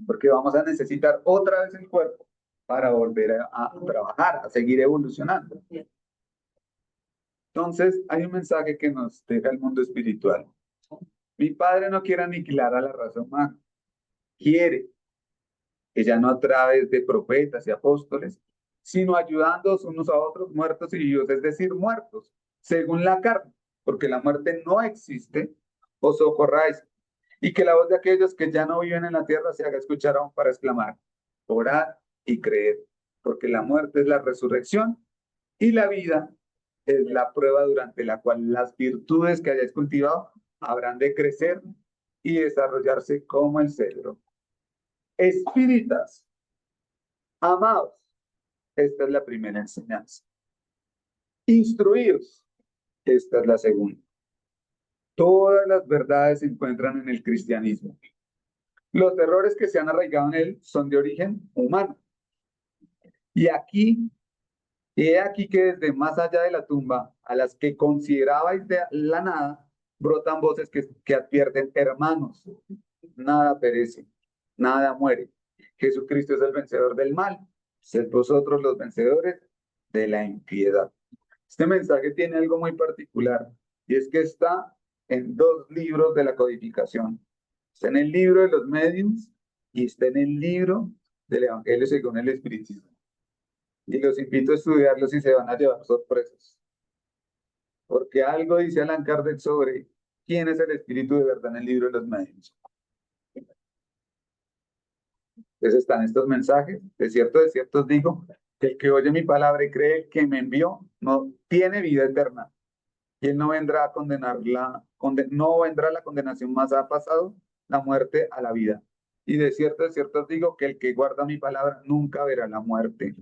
Porque vamos a necesitar otra vez el cuerpo para volver a trabajar, a seguir evolucionando. Entonces, hay un mensaje que nos deja el mundo espiritual. Mi padre no quiere aniquilar a la raza humana. Quiere que ya no a través de profetas y apóstoles, sino ayudándonos unos a otros, muertos y vivos, es decir, muertos, según la carne, porque la muerte no existe, os socorráis, y que la voz de aquellos que ya no viven en la tierra se haga escuchar aún para exclamar, orad y creed, porque la muerte es la resurrección y la vida es la prueba durante la cual las virtudes que hayáis cultivado habrán de crecer y desarrollarse como el cedro. Espíritas, amados, esta es la primera enseñanza. Instruíos, esta es la segunda. Todas las verdades se encuentran en el cristianismo. Los errores que se han arraigado en él son de origen humano. Y he aquí que desde más allá de la tumba, a las que considerabais de la nada, brotan voces que advierten, hermanos, nada perece, nada muere. Jesucristo es el vencedor del mal. Sed vosotros los vencedores de la impiedad. Este mensaje tiene algo muy particular y es que está en dos libros de la codificación. Está en el libro de los medios y está en el libro del Evangelio según el Espiritismo. Y los invito a estudiarlos y se van a llevar sorpresas. Porque algo dice Allan Kardec sobre quién es el espíritu de verdad en el libro de los medios. Entonces están estos mensajes. De cierto os digo, que el que oye mi palabra y cree que me envió, no tiene vida eterna. Y él no vendrá a no vendrá la condenación, más ha pasado la muerte a la vida. Y de cierto os digo, que el que guarda mi palabra nunca verá la muerte.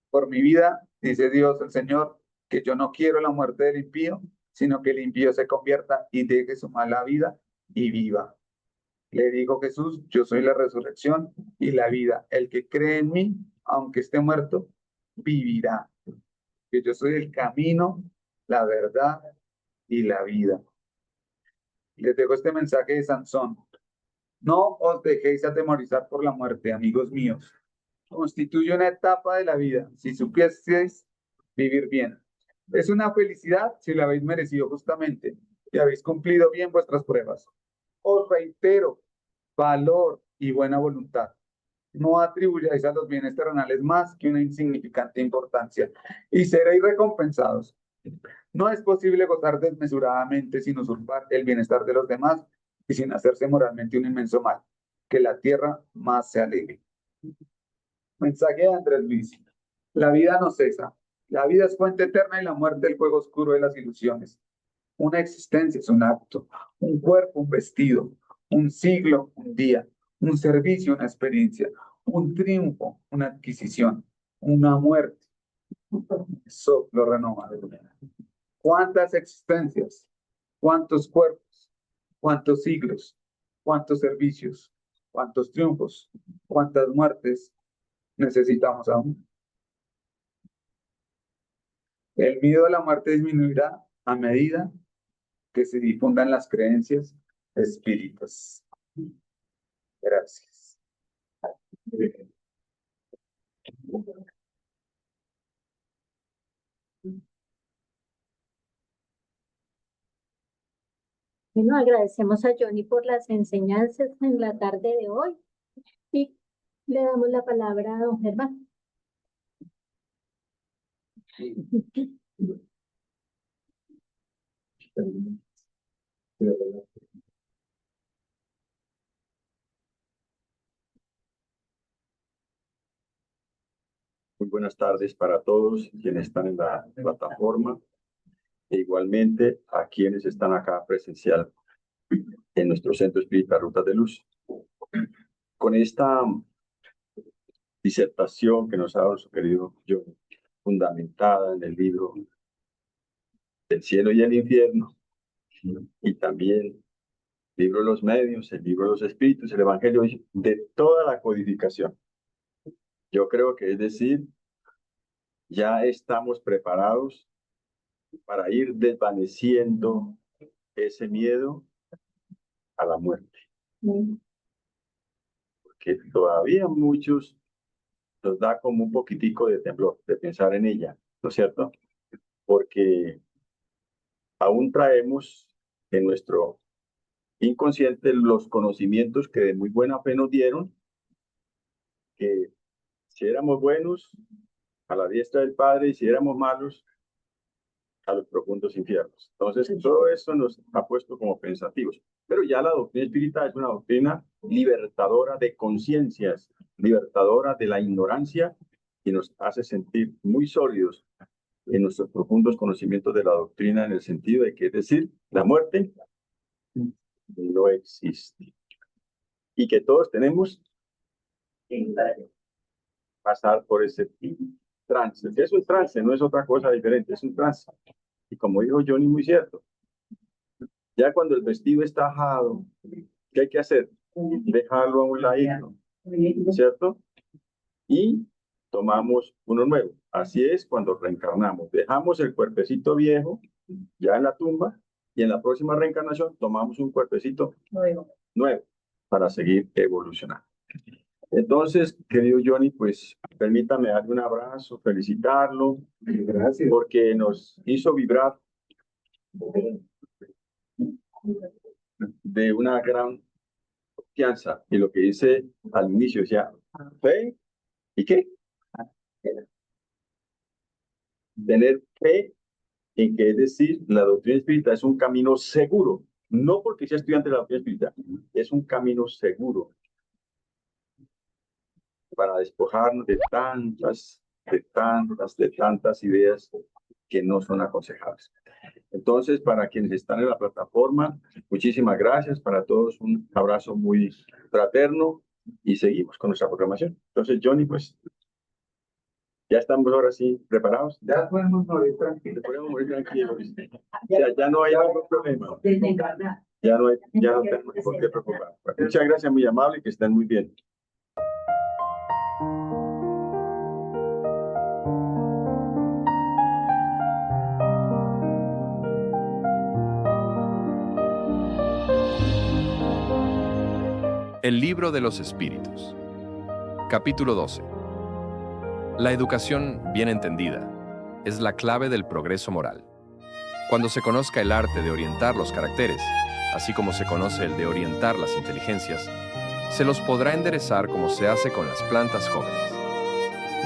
Por mi vida, dice Dios el Señor, que yo no quiero la muerte del impío, sino que el impío se convierta y deje su mala vida y viva. Le dijo Jesús, yo soy la resurrección y la vida. El que cree en mí, aunque esté muerto, vivirá. Que yo soy el camino, la verdad y la vida. Les dejo este mensaje de Sansón. No os dejéis atemorizar por la muerte, amigos míos. Constituye una etapa de la vida, si supieseis vivir bien. Es una felicidad si la habéis merecido justamente y habéis cumplido bien vuestras pruebas. Os reitero, valor y buena voluntad. No atribuyáis a los bienes terrenales más que una insignificante importancia y seréis recompensados. No es posible gozar desmesuradamente sin usurpar el bienestar de los demás y sin hacerse moralmente un inmenso mal. Que la tierra más se alegre. Mensaje de Andrés Luis. La vida no cesa. La vida es fuente eterna y la muerte el juego oscuro de las ilusiones. Una existencia es un acto, un cuerpo, un vestido, un siglo, un día, un servicio, una experiencia, un triunfo, una adquisición, una muerte, soplo renovado. ¿Cuántas existencias? ¿Cuántos cuerpos? ¿Cuántos siglos? ¿Cuántos servicios? ¿Cuántos triunfos? ¿Cuántas muertes? necesitamos aún. El miedo a la muerte disminuirá a medida que se difundan las creencias espíritas. Gracias. Bueno, agradecemos a Johnny por las enseñanzas en la tarde de hoy y le damos la palabra a don Germán. Muy buenas tardes para todos quienes están en la plataforma e igualmente a quienes están acá presencial en nuestro Centro Espírita Rutas de Luz. Con esta disertación que nos ha dado su querido John, fundamentada en el libro del cielo y el infierno, y también el libro de los medios, el libro de los espíritus, el evangelio, de toda la codificación. Yo creo que es decir, ya estamos preparados para ir desvaneciendo ese miedo a la muerte. Porque todavía muchos nos da como un poquitico de temblor de pensar en ella, ¿no es cierto? Porque aún traemos en nuestro inconsciente los conocimientos que de muy buena fe nos dieron, que si éramos buenos, a la diestra del Padre, y si éramos malos, a los profundos infiernos. Entonces, todo eso nos ha puesto como pensativos. Pero ya la doctrina espírita es una doctrina libertadora de conciencias, libertadora de la ignorancia, y nos hace sentir muy sólidos en nuestros profundos conocimientos de la doctrina, en el sentido de que, es decir, la muerte no existe. Y que todos tenemos que pasar por ese trance. Es un trance, no es otra cosa diferente, es un trance. Y como dijo Johnny, muy cierto, ya cuando el vestido está ajado, ¿qué hay que hacer? Dejarlo a un ladito, ¿cierto? Y tomamos uno nuevo. Así es cuando reencarnamos. Dejamos el cuerpecito viejo ya en la tumba y en la próxima reencarnación tomamos un cuerpecito nuevo para seguir evolucionando. Entonces, querido Johnny, pues permítame darle un abrazo, felicitarlo. Gracias. Porque nos hizo vibrar de una gran confianza. Y lo que dice al inicio, decía, fe, ¿y qué? Tener fe en que, es decir, la doctrina espírita es un camino seguro. No porque sea estudiante de la doctrina espírita, es un camino seguro para despojarnos de tantas ideas que no son aconsejables. Entonces, para quienes están en la plataforma, muchísimas gracias. Para todos, un abrazo muy fraterno y seguimos con nuestra programación. Entonces, Johnny, pues, ya estamos ahora sí preparados. Ya podemos morir tranquilos. Podemos morir tranquilos. O sea, ya no hay ningún problema. Ya no tenemos por qué preocupar. Muchas gracias, muy amable, y que estén muy bien. El libro de los espíritus. Capítulo 12. La educación bien entendida es la clave del progreso moral. Cuando se conozca el arte de orientar los caracteres, así como se conoce el de orientar las inteligencias, se los podrá enderezar como se hace con las plantas jóvenes.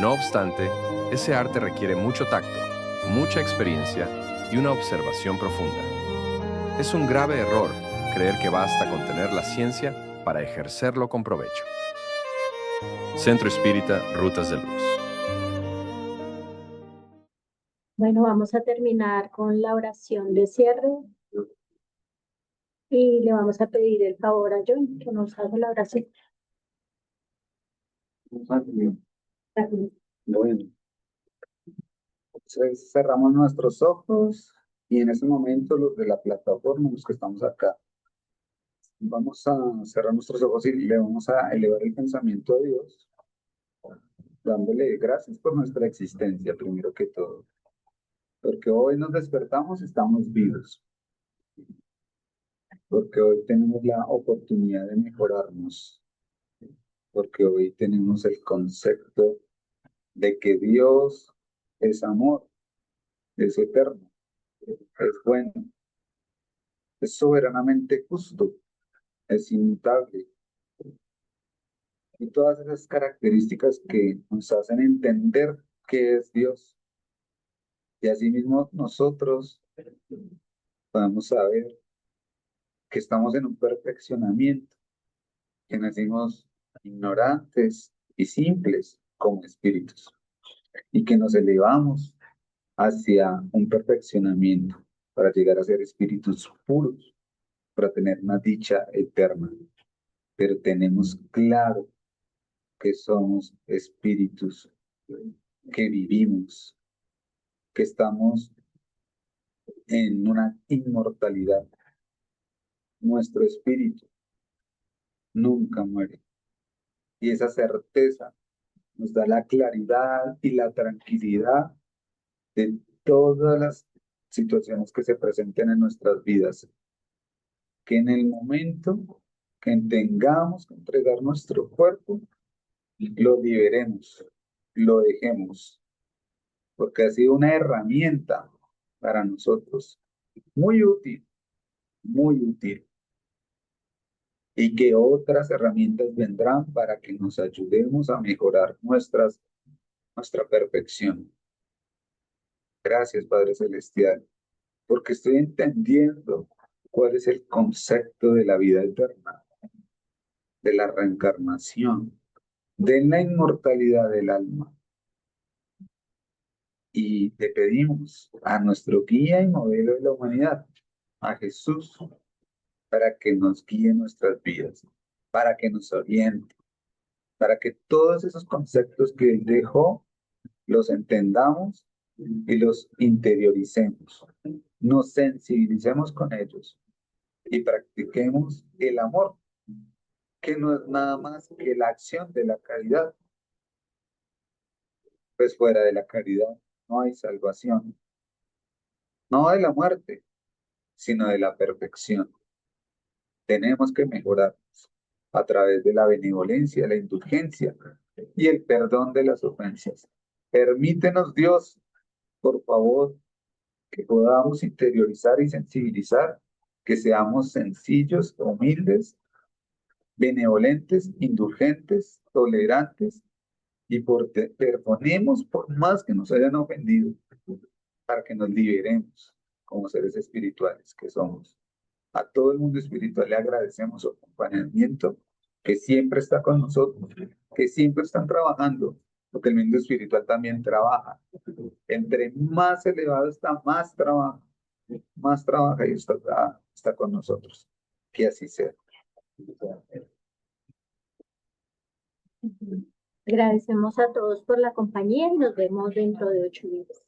No obstante, ese arte requiere mucho tacto, mucha experiencia y una observación profunda. Es un grave error creer que basta con tener la ciencia para ejercerlo con provecho. Centro Espírita Rutas de Luz. Bueno, vamos a terminar con la oración de cierre y le vamos a pedir el favor a John que nos haga la oración. Bueno, entonces cerramos nuestros ojos y en ese momento los de la plataforma, los que estamos acá, vamos a cerrar nuestros ojos y le vamos a elevar el pensamiento a Dios dándole gracias por nuestra existencia, primero que todo, porque hoy nos despertamos, estamos vivos, porque hoy tenemos la oportunidad de mejorarnos, porque hoy tenemos el concepto de que Dios es amor, es eterno, es bueno, es soberanamente justo, es inmutable. Y todas esas características que nos hacen entender qué es Dios. Y asimismo nosotros podemos saber que estamos en un perfeccionamiento, que nacimos ignorantes y simples como espíritus, y que nos elevamos hacia un perfeccionamiento para llegar a ser espíritus puros, para tener una dicha eterna. Pero tenemos claro que somos espíritus que vivimos, que estamos en una inmortalidad. Nuestro espíritu nunca muere. Y esa certeza nos da la claridad y la tranquilidad de todas las situaciones que se presenten en nuestras vidas. Que en el momento que tengamos que entregar nuestro cuerpo, lo liberemos, lo dejemos, porque ha sido una herramienta para nosotros muy útil, y que otras herramientas vendrán para que nos ayudemos a mejorar nuestra perfección. Gracias, Padre Celestial, porque estoy entendiendo cuál es el concepto de la vida eterna, de la reencarnación, de la inmortalidad del alma. Y te pedimos a nuestro guía y modelo de la humanidad, a Jesús, para que nos guíe nuestras vidas, para que nos oriente, para que todos esos conceptos que Él dejó los entendamos y los interioricemos, nos sensibilicemos con ellos y practiquemos el amor, que no es nada más que la acción de la caridad. Pues fuera de la caridad no hay salvación, no de la muerte, sino de la perfección. Tenemos que mejorar a través de la benevolencia, la indulgencia y el perdón de las ofensas. Permítenos, Dios, por favor, que podamos interiorizar y sensibilizar, que seamos sencillos, humildes, benevolentes, indulgentes, tolerantes, y perdonemos por más que nos hayan ofendido, para que nos liberemos como seres espirituales que somos. A todo el mundo espiritual le agradecemos su acompañamiento, que siempre está con nosotros, que siempre están trabajando, porque el mundo espiritual también trabaja. Entre más elevado está, más trabaja y está con nosotros. Que así sea. Agradecemos a todos por la compañía y nos vemos dentro de 8 días.